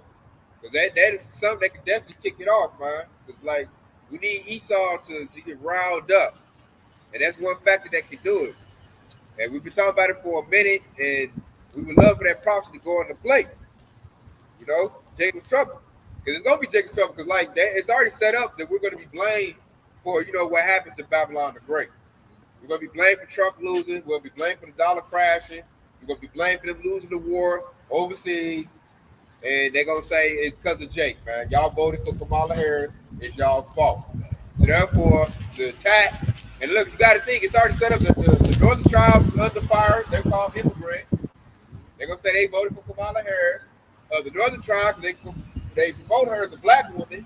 Because that is something that can definitely kick it off, man. Because, like, we need Esau to get riled up. And that's one factor that can do it. And we've been talking about it for a minute, and we would love for that prophecy to go into play. You know, Jacob's trouble. Because it's going to be Jacob's trouble. Because, like, it's already set up that we're going to be blamed for, what happens to Babylon the Great. We're going to be blamed for Trump losing. We'll be blamed for the dollar crashing. We're going to be blamed for them losing the war overseas. And they're going to say it's because of Jake, man. Y'all voted for Kamala Harris. It's y'all's fault. So, therefore, the attack. And look, you got to think, it's already set up. The northern tribes under fire. They're called immigrants. They're going to say they voted for Kamala Harris. The northern tribes, they vote her as a black woman.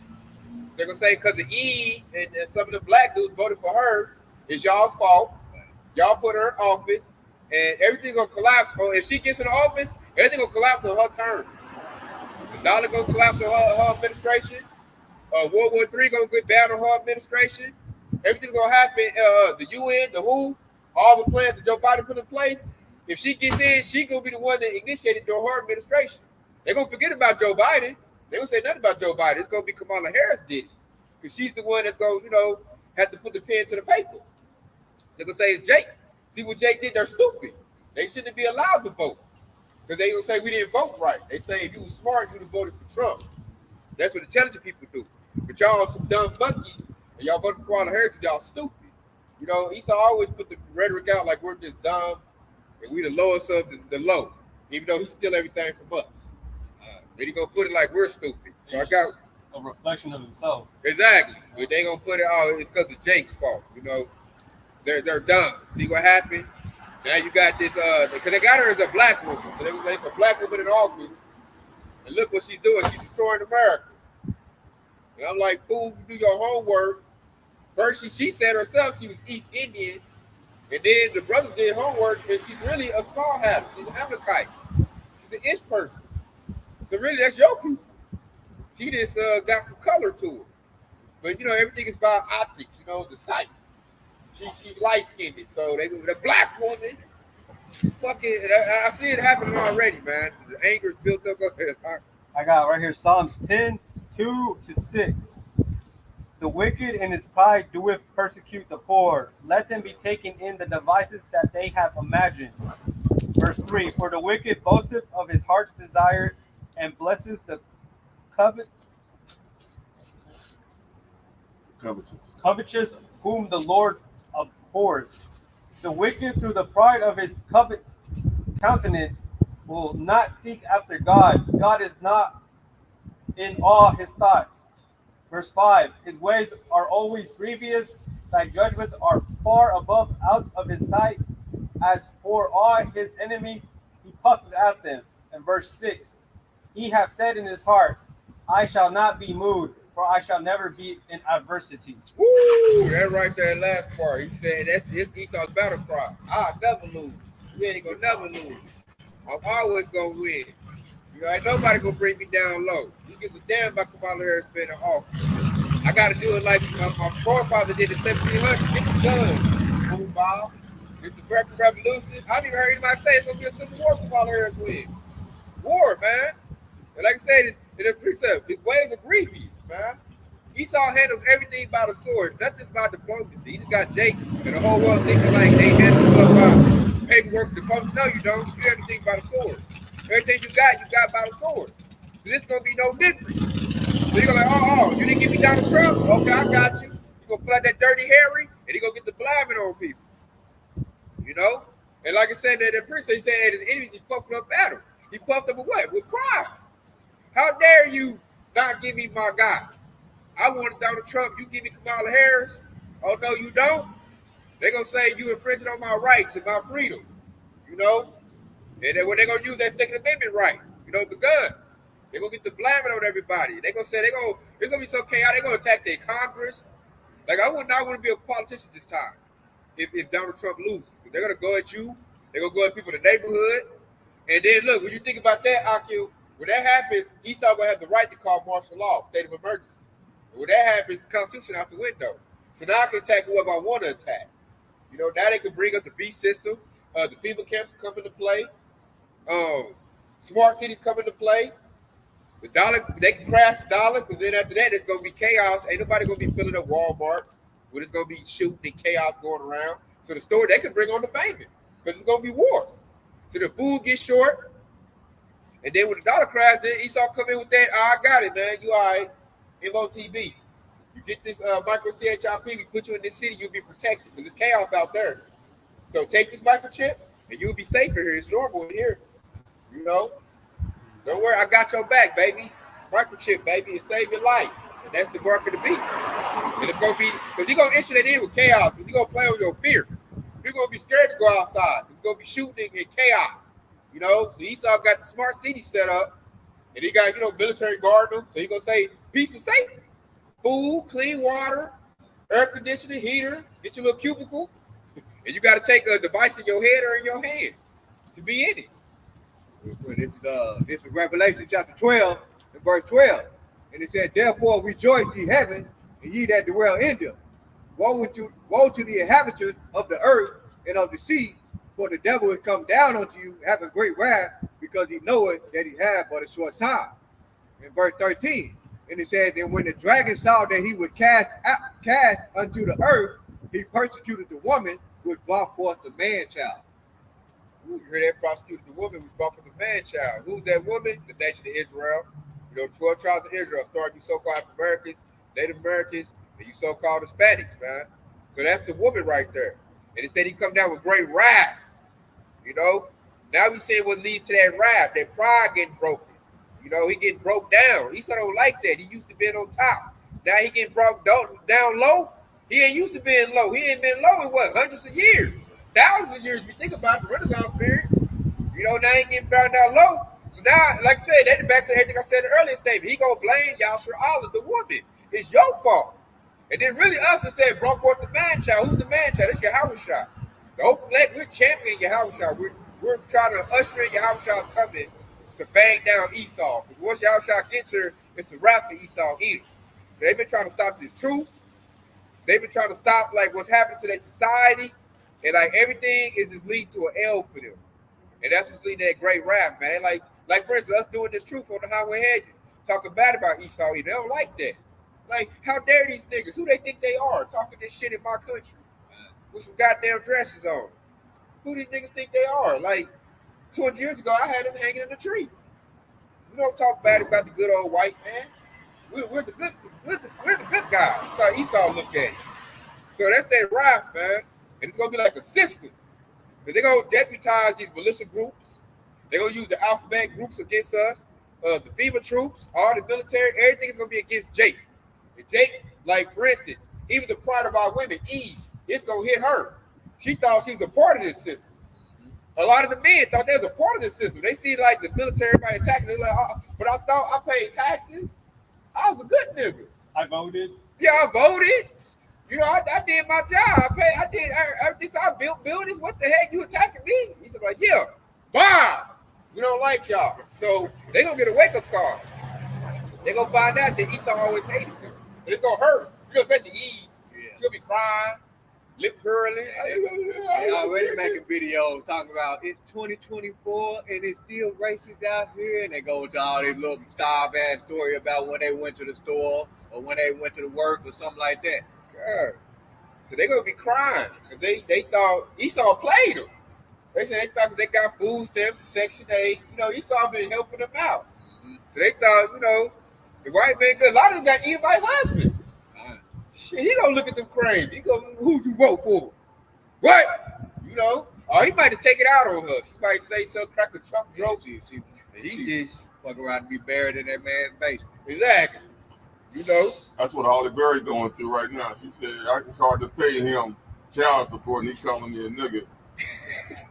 They're going to say because of Eve and some of the black dudes voted for her. It's y'all's fault. Y'all put her in office, and everything's gonna collapse. If she gets in office, everything gonna collapse on her term. The dollar gonna collapse on her administration. World War III gonna get bad on her administration. Everything's gonna happen. The UN, the WHO, all the plans that Joe Biden put in place. If she gets in, she gonna be the one that initiated during her administration. They're gonna forget about Joe Biden. They gonna say nothing about Joe Biden. It's gonna be Kamala Harris did it, because she's the one that's gonna, have to put the pen to the paper. They're going to say it's Jake. See what Jake did? They're stupid. They shouldn't be allowed to vote. Because they going to say we didn't vote right. They say if you were smart, you would have voted for Trump. That's what intelligent people do. But y'all some dumb monkeys, and y'all voted for Kamala Harris because y'all stupid. Esau always put the rhetoric out like we're just dumb, and we the lowest of the low, even though he steal everything from us. But he going to put it like we're stupid. So I got a reflection of himself. Exactly. But they going to put it out, it's because of Jake's fault, They're dumb. See what happened? Now you got this, because they got her as a black woman. So they was like, it's a black woman in office. And look what she's doing. She's destroying America. And I'm like, fool, you do your homework. First, she said herself she was East Indian. And then the brothers did homework, and she's really a small hat. She's an Amalekite. She's an Ish person. So really, that's your people. She just got some color to it. But, everything is about optics, the sight. she's light skinned, so the black woman. Fucking, I see it happening already, man. The anger is built up. I got right here Psalms 10:2-6. The wicked in his pride doeth persecute the poor. Let them be taken in the devices that they have imagined. Verse 3. For the wicked boasteth of his heart's desire and blesses the covetous whom the Lord abhors. The wicked through the pride of his countenance will not seek after God. God is not in all his thoughts. Verse 5. His ways are always grievous. Thy judgments are far above out of his sight. As for all his enemies, he puffeth at them. And verse 6. He hath said in his heart, I shall not be moved, for I shall never be in adversity. Woo! That right there, last part. He said that's Esau's battle cry. I'll never lose. You ain't gonna never lose. I'm always gonna win. You know, ain't nobody gonna bring me down low. You give a damn about Kamala Harris being in office. I gotta do it like my forefather did in 1700. Get the guns, fool Bob. It's the American Revolution. I haven't even heard anybody say it's gonna be a civil war. Kamala Harris win. War, man. And like I said, his ways are grievous, man. Esau handles everything by the sword. Nothing's about diplomacy. He just got Jake and the whole world thinking like they handle stuff by paperwork, diplomacy. No, you don't. You do everything by the sword. Everything you got by the sword. So this is gonna be no different. So you're gonna like, oh, you didn't give me Donald Trump? Okay, I got you. You're gonna pull out that dirty Harry and he's gonna get the blabbing on people. You know? And like I said, that priest, he said that his enemies, he puffed up at him. He puffed up with what? With pride. How dare you not give me my guy? I wanted Donald Trump. You give me Kamala Harris. Oh, no, you don't? They're going to say you infringing on my rights and my freedom. You know? And then when they're going to use that Second Amendment right, you know, the gun. They're going to get the blamming on everybody. They're going to say it's going to be so chaotic. They're going to attack their Congress. Like, I would not want to be a politician this time if Donald Trump loses. Because they're going to go at you. They're going to go at people in the neighborhood. And then, look, when you think about that, Akil, when that happens, Esau will have the right to call martial law, state of emergency. And when that happens, the Constitution out the window. So now I can attack whoever I want to attack. You know, now they can bring up the beast system. The FEMA camps come into play. Smart cities come into play. The dollar, they can crash the dollar, because then after that, it's going to be chaos. Ain't nobody going to be filling up Walmarts when it's going to be shooting and chaos going around. So the store, they can bring on the famine, because it's going to be war. So the food gets short. And then when the dollar crashed, then Esau come in with that, I got it, man. You all right. MOTB. You get this micro CHIP, we put you in this city, you'll be protected. Because there's chaos out there. So take this microchip, and you'll be safer here. It's normal here. You know? Don't worry, I got your back, baby. Microchip, baby, it save your life. And that's the mark of the beast. And it's going to be, because you're going to issue that in with chaos. Because you're going to play on your fear. You're going to be scared to go outside. It's going to be shooting and chaos. You know, so Esau got the smart city set up, and he got, you know, military guarding them. So he's going to say, peace and safety. Food, clean water, air conditioning, heater, get your little cubicle. And you got to take a device in your head or in your hand to be in it. This is Revelation chapter 12 and verse 12. And it said, therefore rejoice ye heaven, and ye that dwell in them. Woe to the inhabitants of the earth and of the sea, for the devil has come down unto you, having great wrath, because he knoweth that he had but a short time. In verse 13, and it says, and when the dragon saw that he was cast unto the earth, he persecuted the woman which brought forth the man-child. You heard that prosecuted the woman which brought forth the man-child. Who's that woman? The nation of Israel. You know, 12 tribes of Israel, starting you so-called African Americans, Native Americans, and you so-called Hispanics, man. So that's the woman right there. And it said he come down with great wrath. You know, now we see what leads to that wrath, that pride getting broken. You know, he getting broke down. Esau don't like that. He used to be on top. Now he getting brought down low. He ain't used to being low. He ain't been low in what, hundreds of years, thousands of years. If you think about the Renaissance period, you know, now he getting found down low. So now, like I said, that's the back to everything I said in the earlier statement. He gonna blame Yahshua Allah, the woman. It's your fault. And then really us that said brought forth the man-child. Who's the man-child? It's Yahushua. The whole flag, we're championing Yahushua. We're trying to usher in Yahushua's coming to bang down Esau. Because once Yahushua gets her, it's a wrap for Esau either. So they've been trying to stop this truth. they've been trying to stop like what's happening to their society, and like everything is just leading to an L for them. And that's what's leading to that great rap, man. Like for instance, us doing this truth on the highway hedges, talking bad about Esau. They don't like that. Like, how dare these niggas? Who they think they are? Talking this shit in my country with some goddamn dresses on. Who these niggas think they are? Like, 200 years ago, I had them hanging in the tree. We don't talk bad about the good old white man. We're the good guys. That's how Esau look at it. So that's their rap, man. And it's gonna be like a system. Because they're gonna deputize these militia groups. They're gonna use the alphabet groups against us, the FEMA troops, all the military, everything is gonna be against Jake. And Jake, like for instance, even the part of our women, Eve, it's gonna hit her. She thought she was a part of this system. A lot of the men thought they was a part of this system. They see like the military, everybody attacking. They're like, oh, but I thought I paid taxes. I was a good nigga. I voted. Yeah, I voted. You know, I did my job. I built buildings. What the heck? You attacking me? He said, like, yeah, wow. We don't like y'all. So they gonna get a wake-up call. They gonna find out that Esau always hated them. But it's gonna hurt. You know, especially Eve. Yeah. She'll be crying, lip curling. They already making videos talking about it's 2024 and it's still racist out here, and they go into all these little style-ass story about when they went to the store or when they went to the work or something like that. God. So they gonna be crying because they thought Esau played them. They said they thought because they got food stamps, Section 8, you know, Esau been helping them out. Mm-hmm. So they thought, you know, the white man good. A lot of them got Evite husbands. Shit, he gonna look at them crazy. He gonna, who'd you vote for? What? You know? Or he might just take it out on her. She might say some crack a Trump joke. He just fuck around and be buried in that man's basement. Exactly. You know? That's what Holly Berry's going through right now. She said it's hard to pay him child support, and he calling me a nigga.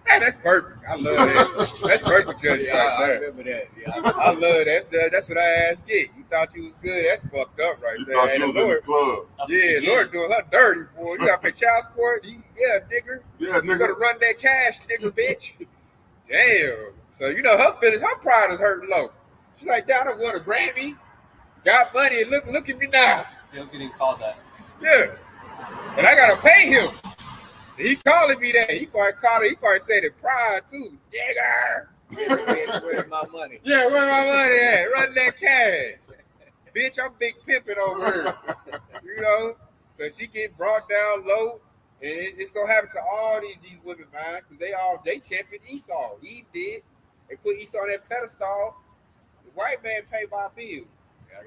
Hey, that's perfect. I love that. That's perfect, Judge. Yeah, I remember that. Yeah, I love that. That's what I asked it. You thought you was good. That's fucked up right You there. thought she And was the in the Lord, club. yeah, Lord doing her dirty, boy. You got to pay child support? Yeah, nigger. Yeah, You got to nigga. run that cash, nigger, bitch. Damn. So, you know, her feelings, her pride is hurting low. She's like, down, I won a Grammy, got money, and look at me now. Still getting called that. Yeah. And I got to pay him. And he calling me that. He probably called it. He probably said it pride, too. Nigger. where's my money? Yeah, where my money at? Run that cash. Bitch, I'm big pimping over here. You know? So she get brought down low, and it's gonna happen to all these women, man, because they championed Esau. Eve did. They put Esau on that pedestal. The white man pay my bill.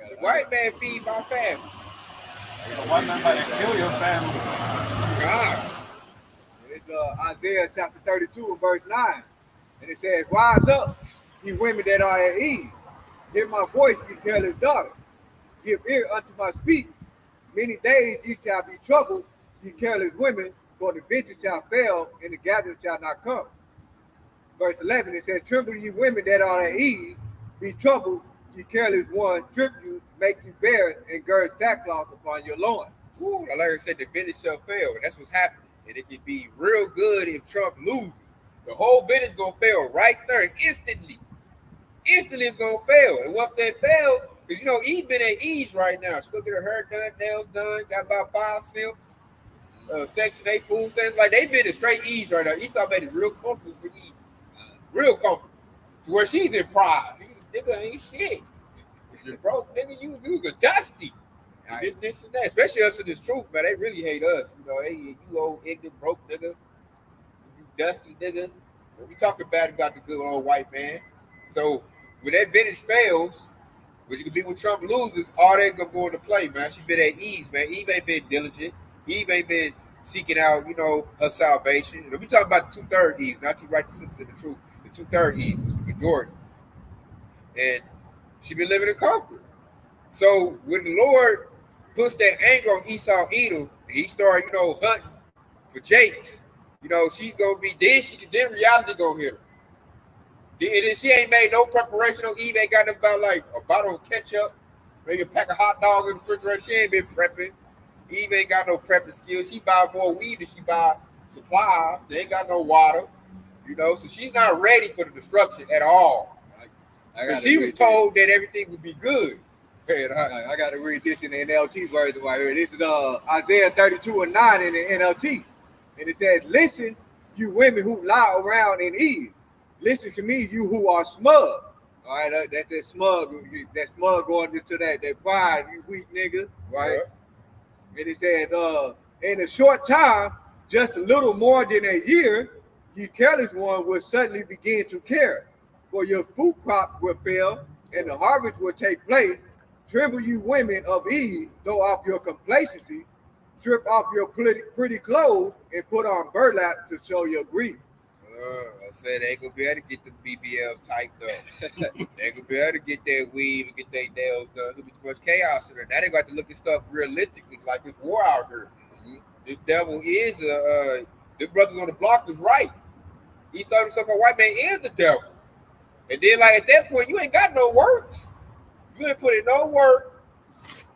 The white man feed my family. The white man might kill your family. God. It's Isaiah chapter 32 and verse 9. And it says, rise up, ye women that are at ease. Hear my voice, ye careless daughter. Give ear unto my speech. Many days ye shall be troubled, ye careless women, for the venture shall fail, and the gathering shall not come. Verse 11, it says, tremble ye women that are at ease, be troubled, ye careless one, trip you, make you bear, and gird sackcloth upon your loins. Ooh, like I said, the business shall fail, and that's what's happening. And it can be real good if Trump loses. The whole business gonna fail right there, instantly. Instantly, it's gonna fail. And once that fails, because you know, Eve been at ease right now. She's gonna get her hair done, nails done, got about 5 simps, Section 8 food stamps. Like they been in straight ease right now. Esau made it real comfortable for Eve. Real comfortable. To where she's in pride. Nigga ain't shit. You broke, nigga, you was a dusty. This and that, especially us in this truth, man. They really hate us. You know, hey, you old ignorant broke nigga, you dusty nigga. We talking bad about the good old white man. So when that vintage fails, which you can be when Trump loses, all that gonna go into play, man. She been at ease, man. Eve ain't been diligent. Eve ain't been seeking out, you know, her salvation. We talking about the 2/3 Eve, not you righteousness in the truth. The 2/3 Eve is the majority, and she been living in comfort. So when the Lord puts that anger on Esau Edom, he started, you know, hunting for Jakes. You know, she's gonna be then reality gonna hit her. And then she ain't made no preparation. No, Eve ain't got about like a bottle of ketchup, maybe a pack of hot dogs in the refrigerator. She ain't been prepping. Eve ain't got no prepping skills. She buy more weed than she buy supplies. They ain't got no water, you know. So she's not ready for the destruction at all. She was told that everything would be good. Man, I got to read this in the NLT version right here. This is Isaiah 32:9 in the NLT. And it says, listen, you women who lie around in Eve. Listen to me, you who are smug. All right, that's that smug. That smug going into that pride, you weak nigga, right? Yeah. And it says, in a short time, just a little more than a year, ye careless one will suddenly begin to care. For your food crop will fail, and the harvest will take place. Tremble, you women of Eve, throw off your complacency, strip off your pretty clothes, and put on burlap to show your grief. I said they ain't gonna be able to get the BBLs typed up. They ain't gonna be able to get their weave and get their nails done. There'll be too much chaos in there. Now they got to look at stuff realistically, like it's war out here. Mm-hmm. This devil is the brothers on the block was right. Esau, the so-called white man, is the devil. And then, like at that point, you ain't got no works. You ain't put in no work.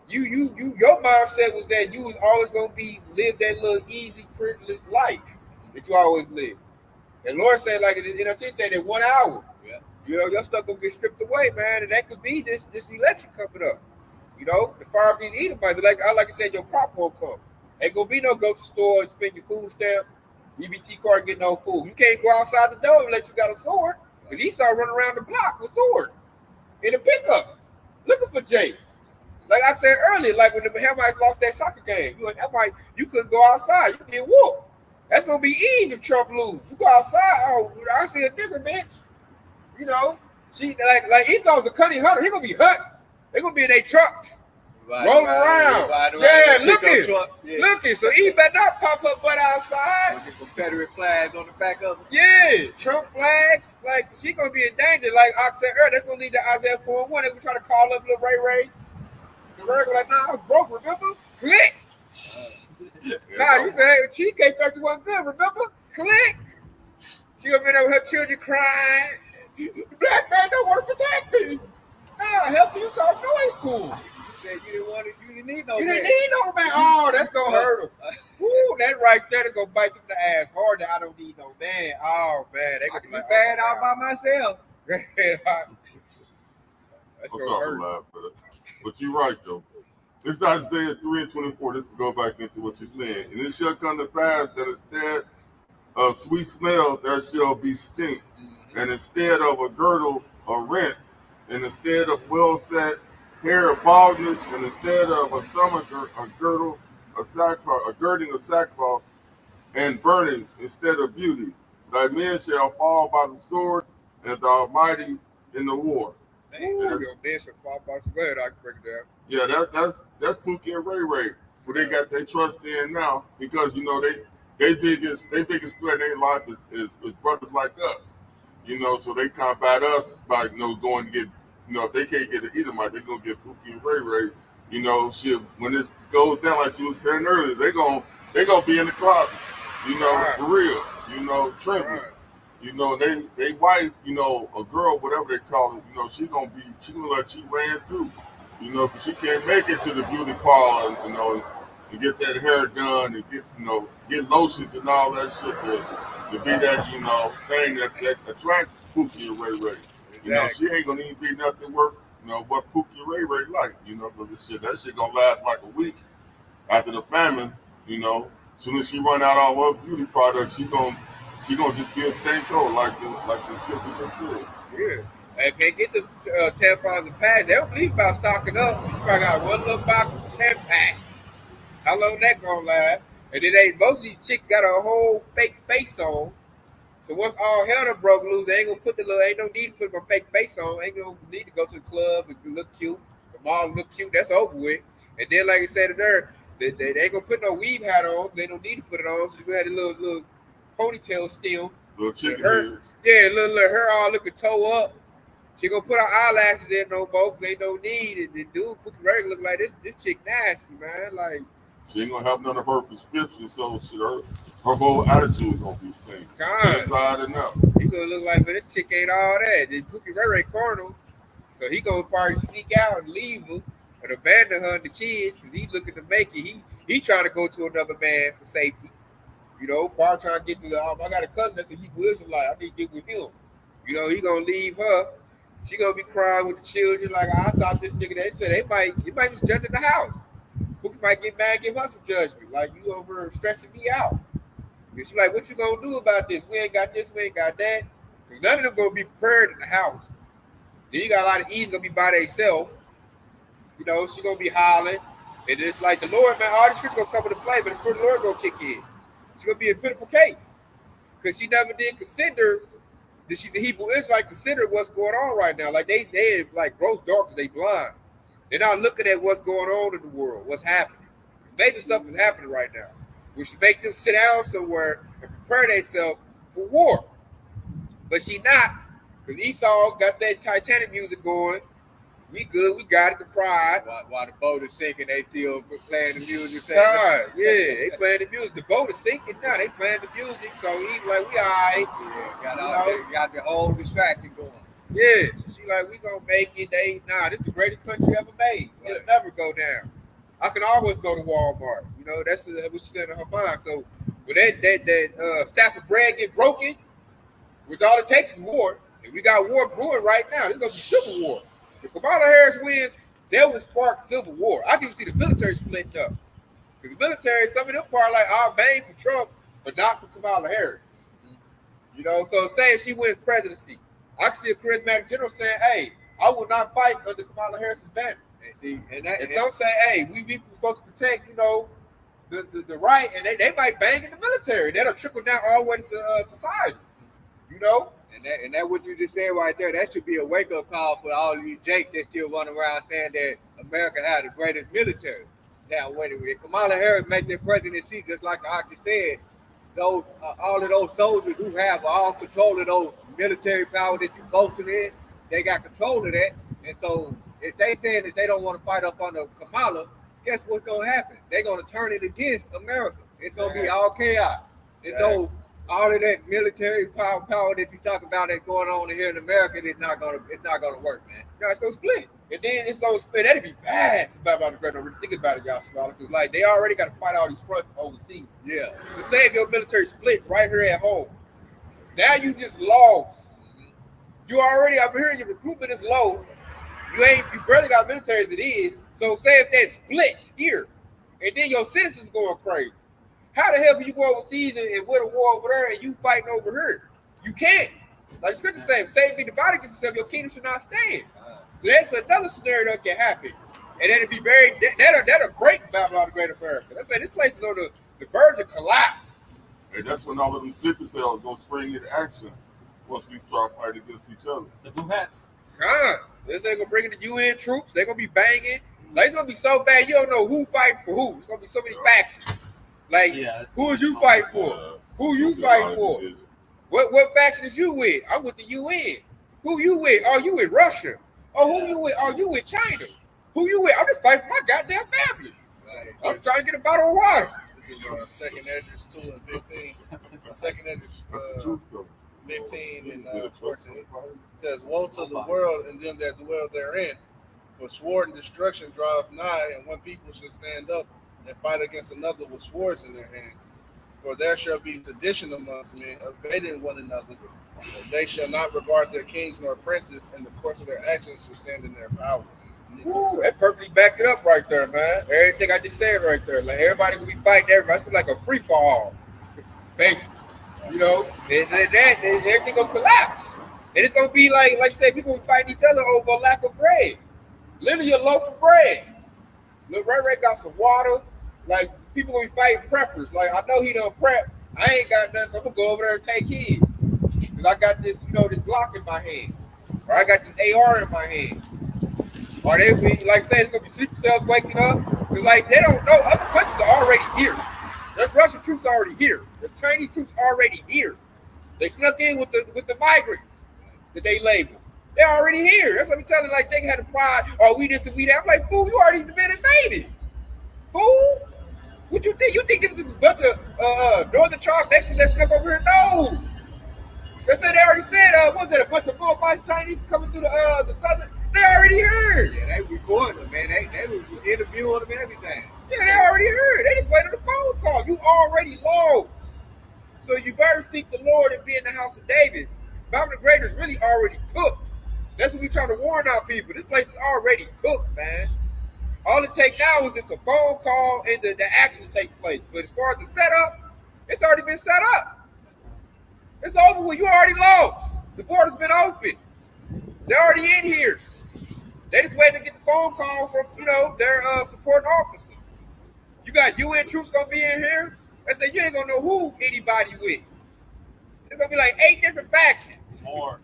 Your mindset was that you was always gonna live that little easy, privileged life that you always live. And Lord said, like NLT said, in 1 hour, your stuff gonna get stripped away, man. And that could be this election coming up. The fire of these Edomites. Like I said, your crop won't come. Ain't gonna be no go to the store and spend your food stamp, EBT card, and get no food. You can't go outside the door unless you got a sword. Because Esau running around the block with swords in a pickup, looking for Jay. Like I said earlier, like when the Hamites lost that soccer game, you couldn't go outside. You get whooped. That's gonna be Eve if Trump lose. You go outside, oh, I see a different bitch. She like Esau's a cunning hunter. He gonna be hunting. They gonna be in their trucks. Rolling around. Looking. So Eve better not pop up butt outside. With the Confederate flags on the back of them. Yeah, Trump flags. Like, so she gonna be in danger. Like I said earlier, that's gonna lead to Isaiah 4:1. They were trying to call up little Ray. The Ray was like, nah, I was broke, remember? Click. You said, hey, Cheesecake Factory wasn't good, remember? Click. She gonna be there with her children crying. Black man don't want to protect me. Nah, help you talk noise to him. You didn't need no man. man. You didn't need no man. Oh, that's gonna hurt him. Woo, that right there is gonna bite them in the ass hard. That I don't need no man. Oh man, they gonna be like, bad out by myself. That's gonna hurt. But you're right though. This is Isaiah 3:24. This to go back into what you're saying. And it shall come to pass that instead of sweet smell, there shall be stink, and instead of a girdle, a rent, and instead of well set hair, of baldness, and instead of a stomach, a girdle, a sackcloth, a girding of sackcloth, and burning instead of beauty. Thy men shall fall by the sword, and the Almighty in the war. Your men shall fall by the sword. I can break it down. Yeah, that's Pookie and Ray, who they got their trust in now, because they biggest threat in their life is brothers like us. So they combat us by going to get. If they can't get an Edomite, they're gonna get Pookie and Ray. Shit. When this goes down, like you was saying earlier, they gonna be in the closet. For real. Trembling. They wife. A girl, whatever they call it. She gonna let you ran through. Because she can't make it to the beauty parlor. And get that hair done and get lotions and all that shit to be that thing that attracts Pookie and Ray. She ain't gonna even be nothing worth, what Pookie and Ray like, because that shit gonna last like a week after the famine, soon as she run out all her beauty products, she gonna just be a stank hole like the shit we just said. Yeah. And can't get the tampons and pads. They don't believe about stocking up. She probably got one little box of 10 packs. How long that gonna last? And then most of these chicks got a whole fake face on. So once all hell done broke loose, they ain't gonna put ain't no need to put my fake face on. Ain't gonna need to go to the club and look cute. The mall look cute. That's over with. And then, like I said there, they ain't gonna put no weave hat on. They don't need to put it on. So you got a little ponytail still. Little chicken heads. Yeah, little hair all looking toe up. She gonna put her eyelashes in no more because ain't no need. And the dude Pookie Ray look like this chick nasty, man. Like, she ain't gonna have none of her prescriptions, so her whole attitude is gonna be the same. Inside and out. He gonna look like, but this chick ain't all that. Then Pookie Ray carnal, so he gonna probably sneak out and leave her and abandon her and the kids because he looking to make it. He trying to go to another man for safety. Probably trying to get to I got a cousin that said he was like, I need to get with him. He gonna leave her She gonna be crying with the children like I thought this nigga. They said they might be judging the house. Who might get mad, and give us some judgment. Like you over stressing me out. And she like, what you gonna do about this? We ain't got this, we ain't got that. Cause none of them gonna be prepared in the house. Then you got a lot of E's gonna be by themselves. You know, she gonna be hollering. And it's like the Lord, man, all these scriptures gonna come into play, but the Lord gonna kick in. She's gonna be a pitiful case. Because she never did consider that she's a Hebrew Israelite, consider what's going on right now. Like they like gross dark, they blind. They're not looking at what's going on in the world, what's happening. Major stuff is happening right now. We should make them sit down somewhere and prepare themselves for war. But she not, because Esau got that Titanic music going. We good, we got it, the pride. While the boat is sinking, they still playing the music. God, yeah, they playing the music. The boat is sinking now, they playing the music. So he's like, we all right. Yeah, got the whole distraction going. Yeah, so she like, we gonna make it. This is the greatest country ever made. It'll never go down. I can always go to Walmart. You know, that's what she said in her mind. So when that staff of bread get broken, which all it takes is war, and we got war brewing right now. There's gonna be civil war. If Kamala Harris wins, that will spark civil war. I can see the military splitting up. Because the military, some of them part like our bang for Trump, but not for Kamala Harris. You know, so say if she wins presidency, I can see a charismatic general saying, hey, I will not fight under Kamala Harris's banner. And some say, hey, we supposed to protect, you know, the right, and they might bang in the military. That'll trickle down all the way to society. You know? And that what you just said right there, that should be a wake-up call for all of you Jake that still running around saying that America had the greatest military. Now, when Kamala Harris make their presidency, just like the doctor said, those all of those soldiers who have all control of those military power that you boasting in, they got control of that. And so if they saying that they don't want to fight up under Kamala, guess what's going to happen? They're going to turn it against America. It's going to be all chaos. And so all of that military power that you talk about that's going on here in America, it's not gonna work, man. No, it's gonna split. And then it's gonna split. That'd be bad about the Great. Think about it, y'all, because like they already got to fight all these fronts overseas. Yeah. So say if your military split right here at home, now you just lost. You already, I'm hearing your recruitment is low. You barely got military as it is. So say if that splits here, and then your citizens going crazy. How the hell can you go overseas and win a war over there and you fighting over here? You can't. Like scripture says, Satan be divided against itself, your kingdom should not stand. So that's another scenario that can happen. And that'll be that'll break Babylon the Great America. Let's say this place is on the verge of collapse. And that's when all of them sleeper cells gonna spring into action once we start fighting against each other. The blue hats. This ain't gonna bring in the UN troops, they're gonna be banging. Like it's gonna be so bad you don't know who fighting for who. It's gonna be so many factions. Like, who is you fighting for? Who you fighting for? What faction is you with? I'm with the UN. Who you with? Are you with Russia? Oh, who you with? Are you with China? Who you with? I'm just fighting for my goddamn family. I'm just trying to get a bottle of water. This is second Esdras 2 and 15. Second Esdras 15 and 14. It says, woe to the world and them that dwell therein. For sword and destruction draweth nigh, and one people shall stand up and fight against another with swords in their hands. For there shall be sedition amongst men, evading one another. They shall not regard their kings nor princes, and the course of their actions shall stand in their power. Woo, that perfectly backed it up right there, man. Everything I just said right there. Like everybody gonna be fighting everybody. It's like a free for all, basically. You know, and everything gonna collapse. And it's gonna be like I said, people gonna fight each other over a lack of bread. Literally a loaf of bread. Look, Ray got some water. Like, people gonna be fighting preppers. Like, I know he done prep. I ain't got nothing, so I'm gonna go over there and take his. Because I got this, this Glock in my hand. Or I got this AR in my hand. Or they be, like I said, it's gonna be sleeper cells waking up. Because, like, they don't know. Other countries are already here. There's Russian troops already here. There's Chinese troops already here. They snuck in with the migrants that they labeled. They're already here. That's what I'm telling. Like they had a pride. Oh, we this and we that. I'm like, fool, you already been invaded. Fool, what you think? You think it was a bunch of northern tribes Mexicans that snuck over here? No. They said they already said. What was that? A bunch of 4 or 5 Chinese coming through the southern. They already heard. Yeah, they recording them, man. They was interviewing them and everything. Yeah, they already heard. They just waited on the phone call. You already lost. So you better seek the Lord and be in the house of David. Babylon the Great is really already cooked. That's what we try. man. All it takes now is just a phone call and the action to take place. But as far as the setup, it's already been set up. It's over with. You already lost. The border's been open. They're already in here. They just waiting to get the phone call from, their supporting officer. You got UN troops gonna be in here. They say you ain't gonna know who anybody with. There's gonna be like 8 different factions. More.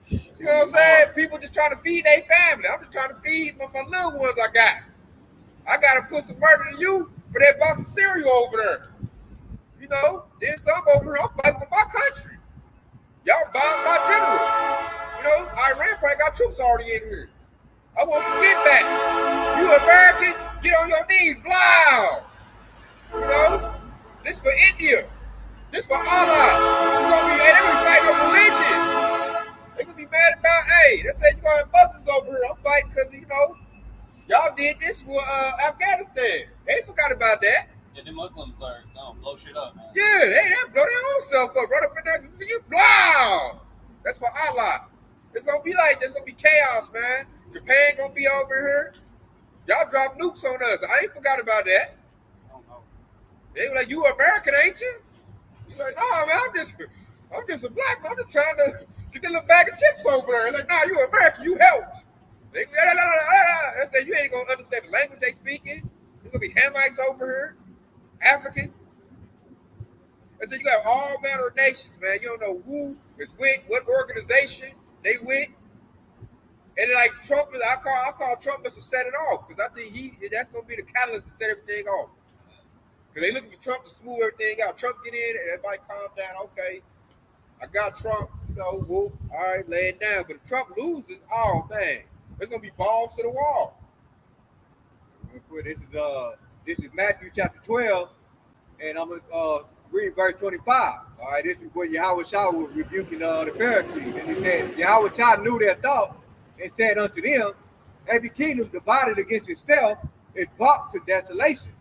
You know what I'm saying? People just trying to feed their family. I'm just trying to feed my little ones I got. I gotta put some murder to you for that box of cereal over there. Then some over here, I'm fighting for my country. Y'all bombed my general. Iran probably got troops already in here. I want some get back. You American, get on your knees, blow. This for India. This for Allah. They're gonna be fighting over religion. They're gonna be mad about, they say you gonna have Muslims over here. I'm fighting because y'all did this for Afghanistan. They forgot about that. Yeah, the Muslims are gonna blow shit up, man. Yeah, they blow their own self up. Run up in there and say, you blow. That's for Allah. It's gonna be like there's gonna be chaos, man. Japan gonna be over here. Y'all drop nukes on us. I ain't forgot about that. I don't know. They were like, you American, ain't you? You like, no, man, I'm just a black man. I'm just trying to get that little bag of chips over there. Like, nah, you American, you helped. They say you ain't gonna understand the language they speaking. There's gonna be Hamites over here, Africans. I said you got all manner of nations, man. You don't know who is with, what organization they with. And then, like Trump, I call Trump to set it off because I think that's gonna be the catalyst to set everything off. Because they looking for Trump to smooth everything out. Trump get in, and everybody calm down. Okay, I got Trump. Whoop, all right, lay it down. But if Trump loses, oh man, it's gonna be balls to the wall. This is Matthew chapter 12, and I'm gonna read verse 25. All right, this is when Yahweh Shah was rebuking the Pharisees, and he said, Yahweh Shah knew their thought and said unto them, every kingdom divided against itself is brought to desolation,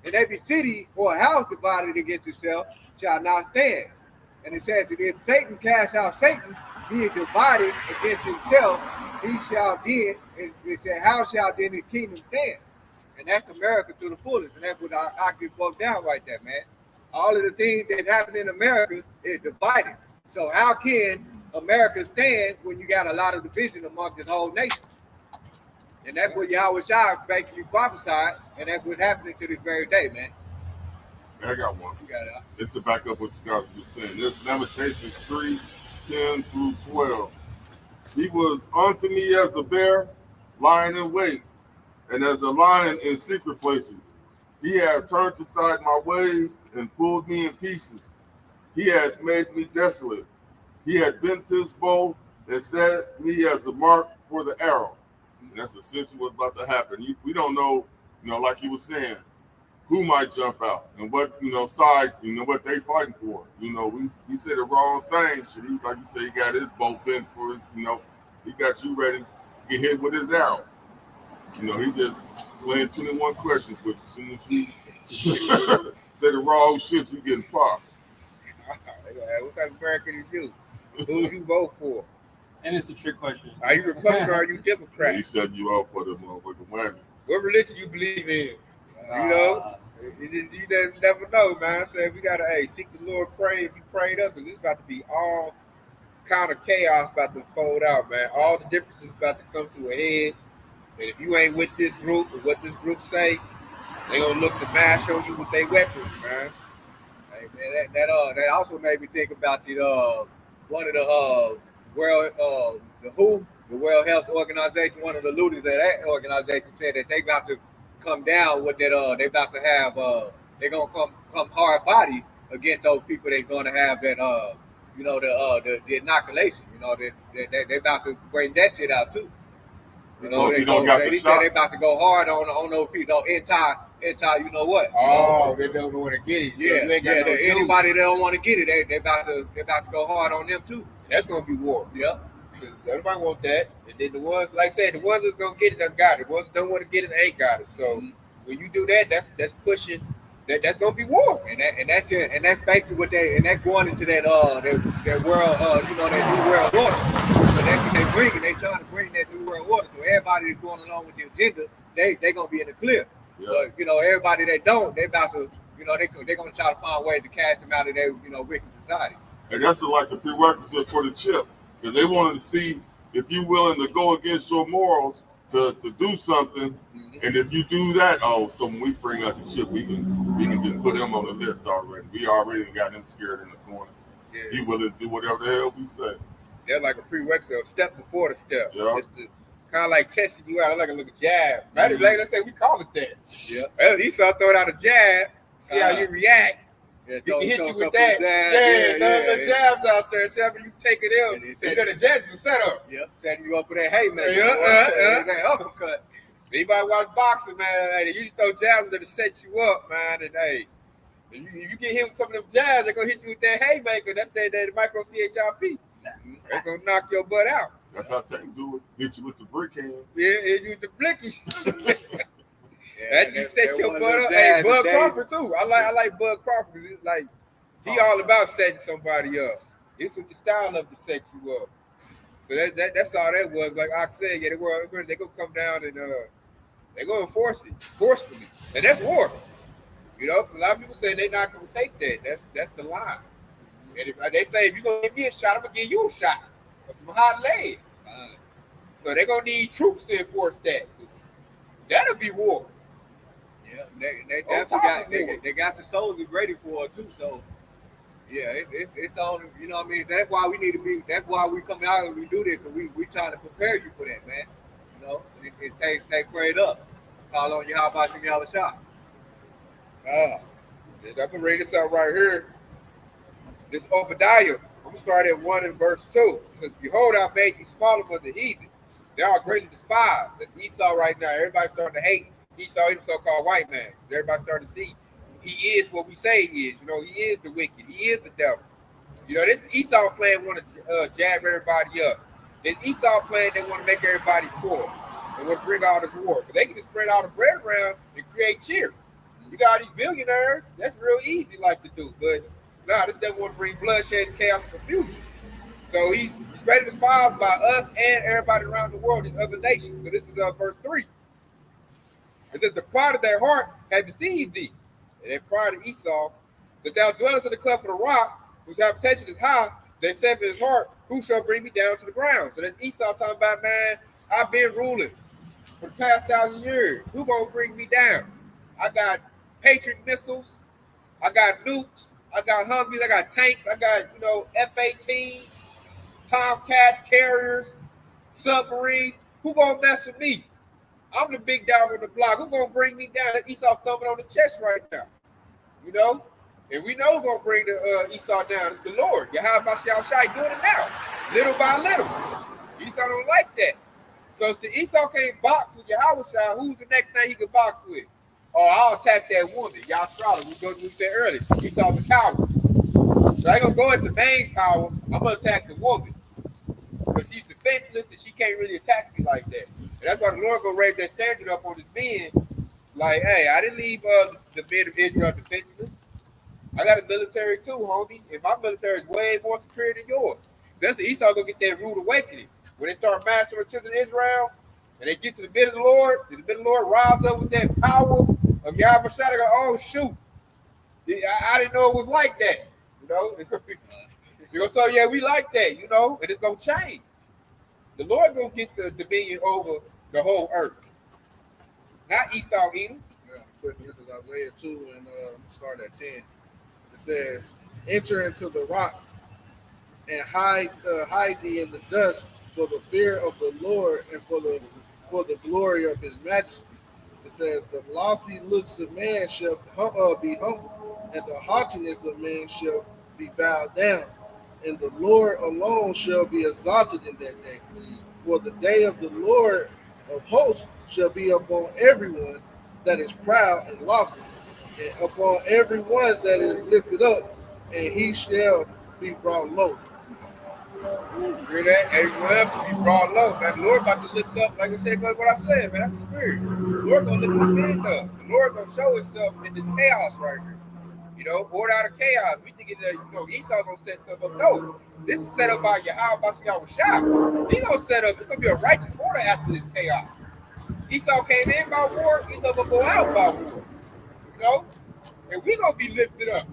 and every city or house divided against itself shall not stand. And it says that if Satan cast out Satan, being divided against himself, he shall then, it said, how shall then the kingdom stand? And that's America to the fullest, and that's what I can broke down right there, man. All of the things that happen in America is divided. So how can America stand when you got a lot of division among this whole nation? And that's what Yahweh Shah basically prophesied, and that's what's happening to this very day, man. I got one. You got it. It's to back up what you guys were saying. This Lamentations 3:10-12. He was unto me as a bear lying in wait, and as a lion in secret places. He hath turned aside my ways and pulled me in pieces. He hath made me desolate. He had bent his bow and set me as a mark for the arrow. And that's essentially what's about to happen. We don't know, like you were saying, who might jump out and what, side, what they fighting for. We say the wrong thing. Like you say, he got his bow bent for his, he got you ready to get hit with his arrow. He just playing 21 questions with you. As soon as you say the wrong shit, you getting popped. What type of American is you? Who you vote for? And it's a trick question. Are you Republican or are you Democrat? He said you out for the motherfucking whammy. What religion you believe in? You just never know, man. I said we gotta seek the Lord, pray. If you prayed up, because it's about to be all kind of chaos about to fold out, man. All the differences about to come to a head. And if you ain't with this group or what this group say, they gonna look to mash on you with their weapons, man. Hey, man, that also made me think about the one of the World Health Organization. One of the leaders of that organization said that they about to come down with that. They about to have. They're gonna come hard body against those people. They're gonna have that. The inoculation. They about to bring that shit out too. They about to go hard on those people, anti, you know what? Oh, they don't want to get it. Yeah. Anybody that don't want to get it, they about to go hard on them too. That's gonna be war. Yeah. Because everybody want that, and then the ones, like I said, the ones that's gonna get it, done got it. The ones that don't want to get it, ain't got it. So when you do that, that's pushing that's gonna be war, and that's basically what that's going into that world, that new world order. So that's what they trying to bring that new world order. So everybody that's going along with the agenda, they gonna be in the clear. Yeah. But everybody that don't, they about to, they're gonna try to find ways to cast them out of their wicked society. And that's like the prerequisite for the chip, because they wanted to see if you're willing to go against your morals to do something. Mm-hmm. And if you do that, so when we bring out the chip, we can just put him on the list already. We already got him scared in the corner. Yeah. He willing to do whatever the hell we say. They're like a prerequisite, a step before the step. Yeah. It's to kind of like testing you out, like a little jab. Right? Mm-hmm. Like, let's say we call it that. Yeah. Well, Esau throwing out a jab, see how you react. Yeah, He can hit you with couple that. of jabs. Throw the jabs out there. See how you take it And in. he So you said- know the jabs is a setup. Yep, setting you up for that haymaker. Yeah. That uppercut. Anybody watch boxing, man? Hey, they usually throw jabs that to set you up, man. And hey, if you get hit with some of them jabs, they're gonna hit you with that haymaker. That's that micro CHRP. They're gonna knock your butt out. That's how Tank do it. Hit you with the brick hand. Yeah, hit you with the blicky. Yeah, That you set your butt up. Hey, Bud Crawford too. I like Bud Crawford because it's like he all about setting somebody up. It's with the style of to set you up. So that's all that was. Like I said, yeah, they gonna come down and they gonna enforce it forcefully, and that's war. Because a lot of people say they're not gonna take that. That's the line. And if they say if you're gonna give me a shot, I'm gonna give you a shot with some hot legs. So they're gonna need troops to enforce that. That'll be war. Yeah, they On definitely top of they got the soldiers ready for it too. So yeah, it's on. You know what I mean? That's why we need to be. That's why we come out and we do this, because we trying to prepare you for that, man. Stay prayed up. Call on you. How about you have a shot? I'm gonna read this out right here. This Obadiah. I'm gonna start at 1 and verse 2. It says, "Behold, I made you smaller for the heathen. They are greatly despised." That's Esau right now. Everybody's starting to hate Esau, the so-called white man. Everybody's starting to see he is what we say he is. He is the wicked. He is the devil. This Esau plan want to jab everybody up. This Esau plan, they want to make everybody poor. They want to bring all this war. But they can just spread all the bread around and create cheer. You got all these billionaires. That's real easy like to do. But nah, this devil want to bring bloodshed and chaos and confusion. So he's greatly despised by us and everybody around the world in other nations. So this is verse 3. It says, "The pride of their heart had deceived thee." And then pride of Esau, "that thou dwellest in the cleft of the rock, whose habitation is high, they said in his heart, who shall bring me down to the ground?" So that's Esau talking about, man, I've been ruling for the past 1,000 years. Who gonna bring me down? I got Patriot missiles, I got nukes, I got Humvees, I got tanks, I got, F-18, Tomcats, carriers, submarines. Who gonna mess with me? I'm the big dog on the block. Who gonna bring me down? That's Esau thumping on his chest right now. And we know who's gonna bring the Esau down. It's the Lord. Yahweh Shai doing it now, little by little. Esau don't like that. So since Esau can't box with Yahweh Shai, who's the next thing he can box with? Oh, I'll attack that woman, Yahshua. We said earlier, Esau's a coward. So I ain't gonna go at the main power. I'm gonna attack the woman because she's defenseless and she can't really attack me like that. And that's why the Lord gonna raise that standard up on his men. Like, hey, I didn't leave the men of Israel defenseless. I got a military too, homie. And my military is way more superior than yours. So that's Esau gonna get that rude awakening. When they start mastering the children of Israel and they get to the bit of the Lord, and the bit of the Lord rise up with that power of Yahweh Shai, they go, oh shoot. I didn't know it was like that. So yeah, we like that, and it's gonna change. The Lord gonna get the dominion over the whole earth. Not Esau Edom. Yeah, this is Isaiah 2 and start at 10. It says, "Enter into the rock and hide thee in the dust for the fear of the Lord and for the glory of his majesty." It says, "The lofty looks of man shall be humbled, and the haughtiness of man shall be bowed down, and the Lord alone shall be exalted in that day. For the day of the Lord of hosts shall be upon everyone that is proud and lofty, and upon everyone that is lifted up, and he shall be brought low." Hear that? Everyone else should be brought low, man. The Lord about to lift up, like I said, what I said, man. That's the spirit. The Lord gonna lift this man up. The Lord gonna show himself in this chaos right here. You know, order out of chaos. We thinking that Esau gonna set something up. No, this is set up by Yahweh Shah. He gonna set up. It's gonna be a righteous order after this chaos. Esau came in by war. Esau gonna go out by war. You know, and we gonna be lifted up.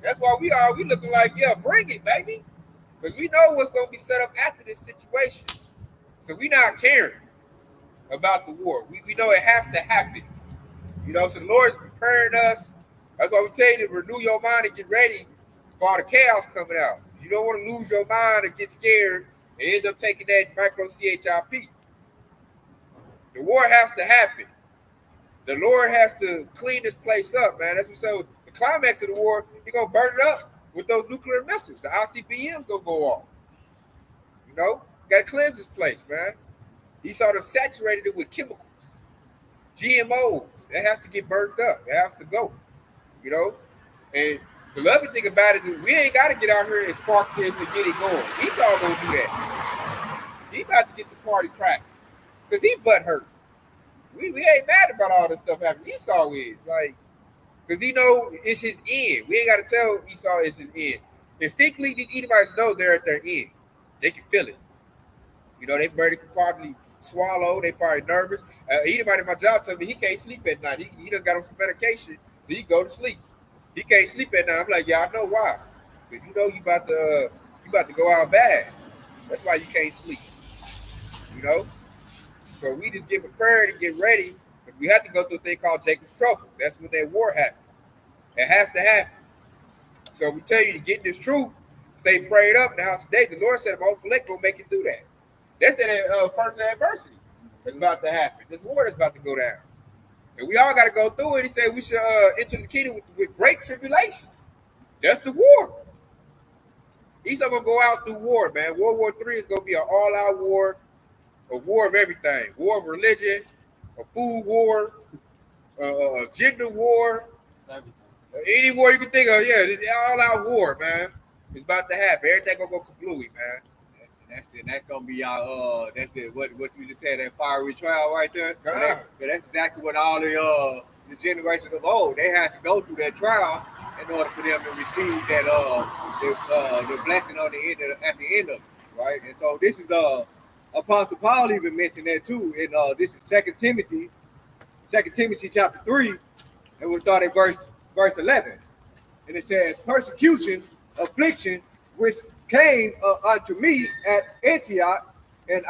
That's why we are. We looking like, yeah, bring it, baby. Because we know what's going to be set up after this situation. So we not caring about the war. We know it has to happen. You know, so the Lord is preparing us. That's why we tell you to renew your mind and get ready for all the chaos coming out. You don't want to lose your mind and get scared and end up taking that micro CHIP. The war has to happen. The Lord has to clean this place up, man. That's what so the climax of the war, He's going to burn it up with those nuclear missiles. The ICBM's going to go off. You know, got to cleanse this place, man. He sort of saturated it with chemicals, GMOs. That has to get burnt up. It has to go, you know. And the lovely thing about it is we ain't got to get out here and spark this and get it going. Esau going to do that. He about to get the party cracking because he butt hurt. We ain't mad about all this stuff happening. Esau is like, because he know it's his end. We ain't got to tell Esau it's his end. Instinctively, these Edomites know they're at their end. They can feel it. You know, they can probably swallow. They probably nervous. Edomite in my job told me he can't sleep at night. He done got on some medication, so he go to sleep. He can't sleep at night. I'm like, yeah, I know why. Because you know you about to go out bad. That's why you can't sleep. You know? So we just get prepared and get ready because we have to go through a thing called Jacob's trouble. That's when that war happens. It has to happen. So we tell you to get this truth, stay prayed up in the house of David. The Lord said, my own elect will make it through that. That's that first adversity that's about to happen. This war is about to go down. And we all got to go through it. He said we should enter the kingdom with great tribulation. That's the war. He's going to go out through war, man. World War III is going to be an all-out war, a war of everything. War of religion, a food war, a gender war, any war you can think of. Yeah, this all-out war, man. It's about to happen. Everything going to go kablooey, man. That's gonna be our what you just said, that fiery trial right there. That's exactly what all the generations of old they had to go through that trial in order for them to receive that the blessing on the end at the end of it, right? And so this is Apostle Paul even mentioned that too. In this is 2 Timothy chapter 3, and we'll start at verse 11, and it says, "Persecution, affliction, which came unto me at Antioch and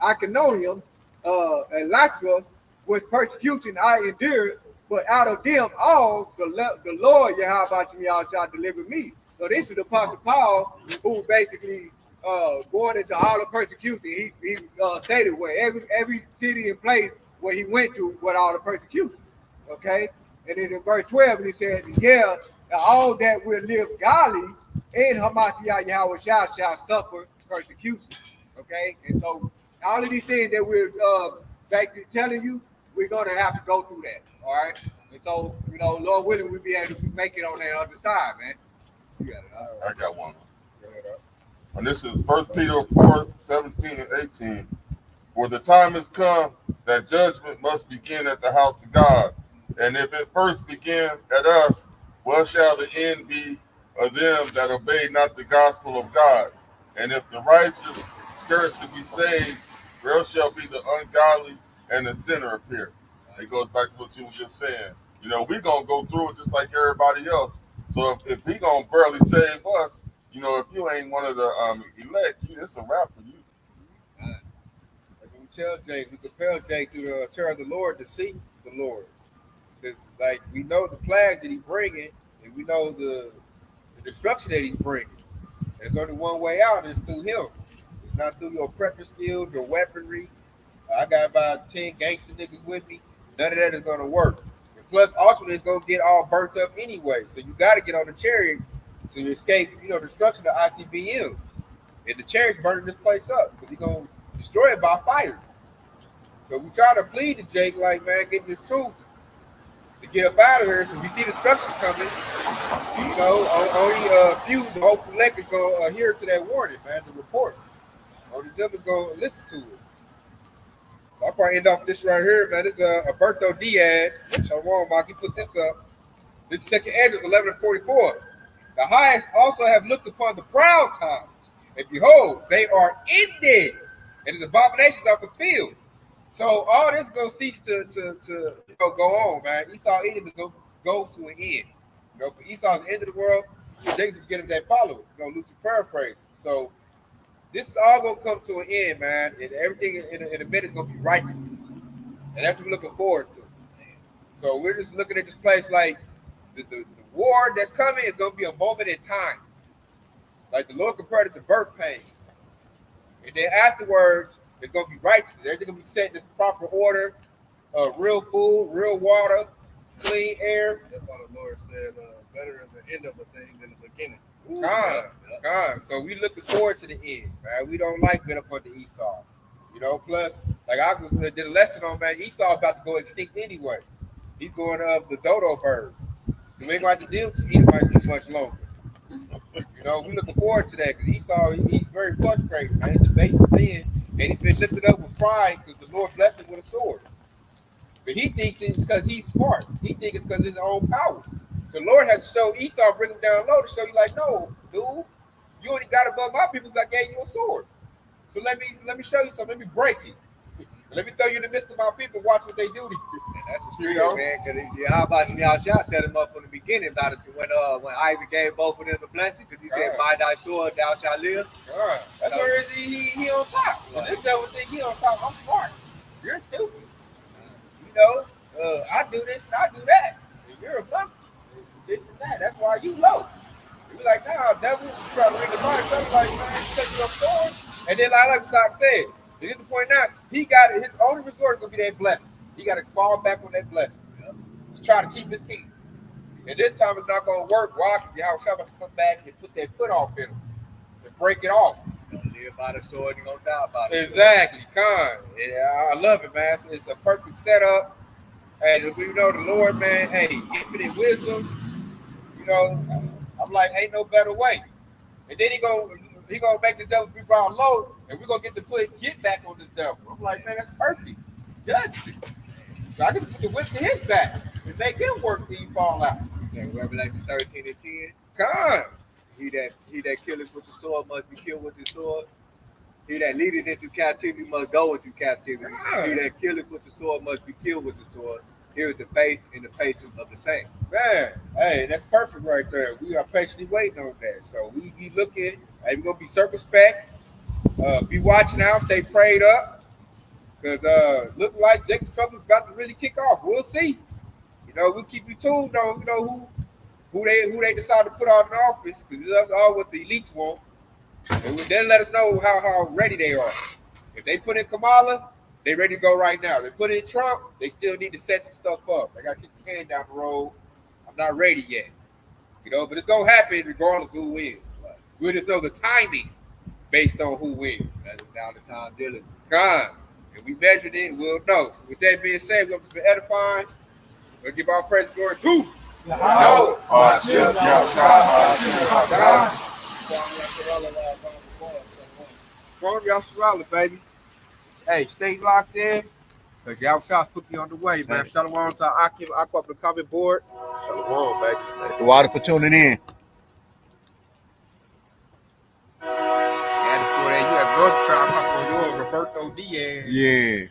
Iconium and Lystra, with persecution I endured, but out of them all the Lord Yahweh shall deliver me." So this is the Apostle Paul who basically going into all the persecution. He stated where every city and place where he went to with all the persecution. Okay, and then in verse 12 he said, "Yeah, all that will live godly in Hamashiach Yahweh shall suffer persecution." Okay, and so all of these things that we're basically telling you, we're gonna have to go through that. All right, and so Lord willing, we'll be able to make it on that other side, man. You got it. I got one. And this is 1 Peter 4:17 and 18. "For the time has come that judgment must begin at the house of God. And if it first begin at us, what shall the end be of them that obey not the gospel of God? And if the righteous scarcely be saved, where shall be the ungodly and the sinner appear?" It goes back to what you were just saying. We're going to go through it just like everybody else. So if he going to barely save us, if you ain't one of the elect, it's a wrap for you. We tell Jake, we compel Jake through the terror of the Lord to seek the Lord. Because, we know the plagues that he's bringing, and we know the destruction that he's bringing. There's only one way out, and it's through him. It's not through your prepper skills, your weaponry. I got about 10 gangster niggas with me. None of that is going to work. And plus, ultimately, it's going to get all burnt up anyway. So you got to get on the chariot to escape, destruction of ICBM. And the chariot's burning this place up because he's going to destroy it by fire. So we try to plead to Jake, like, man, get this truth. to get up out of here because we see the destruction coming. You know, only a few, the whole collect is going to adhere to that warning, man, the report. Only them is going to listen to it. So I'll probably end off this right here, man. This is Alberto Diaz. Shalom, Mark. He put this up. This second address, 1144. The highest also have looked upon the proud times, and behold, they are ended, and the abominations are fulfilled. So all this is going to cease to go on, man. Esau Edom is going to go to an end. You know, for Esau's the end of the world, Jacob get him that follower. You're going to lose your paraphrase. So this is all going to come to an end, man, and everything in a minute is going to be righteous. And that's what we're looking forward to. So we're just looking at this place like the war that's coming is going to be a moment in time. Like the Lord compared it to birth pain. And then afterwards, it's going to be righteous. Everything going to be set in this proper order. Real food, real water, clean air. That's why the Lord said, better is the end of a thing than the beginning. God. So we looking forward to the end, man. We don't like being up on the Esau. You know, plus, like I did a lesson on, man, Esau about to go extinct anyway. He's going up the dodo bird. So we ain't going to have to deal with Edomites too much longer. You know, we looking forward to that because Esau, he's very frustrated, man. He's a base of sin, and he's been lifted up with pride because the Lord blessed him with a sword. But he thinks it's because he's smart. He thinks it's because of his own power. So the Lord has to show Esau, bring him down low to show you, like, no, dude, you only got above my people because I gave you a sword. So let me show you something. Let me break it. Let me throw you in the midst of my people. Watch what they do to you. And that's the spirit, man. Because how about Yahshua set him up from the beginning about it when Isaac gave both of them the blessing? Because he said, "By thy sword thou shalt live." That's where he on top. And this devil think he on top. I'm smart. You're stupid. You know, I do this and I do that. And you're a monkey. This and that. That's why you low. You be like, nah, devil. You try to ring the fire. Something like, man, you take your sword. And then, like Zach said, to get the point now, he got it. His only resort is gonna be that blessing. He got to fall back on that blessing to try to keep his kingdom. And this time it's not gonna work. Why? Because Yahweh about to come back and put that foot off in him and break it off. You're gonna live by the sword, you're gonna die by the sword. Exactly, I love it, man. It's a perfect setup. And we know the Lord, man. Hey, infinite wisdom. You know, I'm like, ain't no better way. And then he gonna make the devil be brought low, and we're gonna get back on this devil. I'm like, man, that's perfect. Judge it. So I can put the whip to his back and make him work till he fall out. Yeah, Revelation 13 and 10. God. He that killeth with the sword must be killed with the sword. He that leadeth into captivity must go into captivity. God. He that killeth with the sword must be killed with the sword. Here is the faith and the patience of the saints. Man, hey, that's perfect right there. We are patiently waiting on that. So we be looking, hey, we're gonna be circumspect, be watching out, stay prayed up. Because look like Jacob's trouble is about to really kick off. We'll see. You know, we'll keep you tuned on, you know, who they decide to put out in office, because that's all what the elites want. And they'll let us know how ready they are. If they put in Kamala, they ready to go right now. If they put in Trump, they still need to set some stuff up. They got to kick the can down the road. I'm not ready yet. You know, but it's going to happen regardless of who wins. We'll just know the timing based on who wins. That is down to time dealing. God. And we measured it, we'll know. So with that being said, we're going to be edifying. We'll give our praise and glory to Yahweh. Strong Yahshua, baby. Hey, stay locked in. Because Yahshua's quickly on the way, man. Shalom to Akim, Aqua, the comment board. Shalom, baby. The water for tuning in. Yeah, before that, you had North Tribe on your Roberto Diaz. Yeah.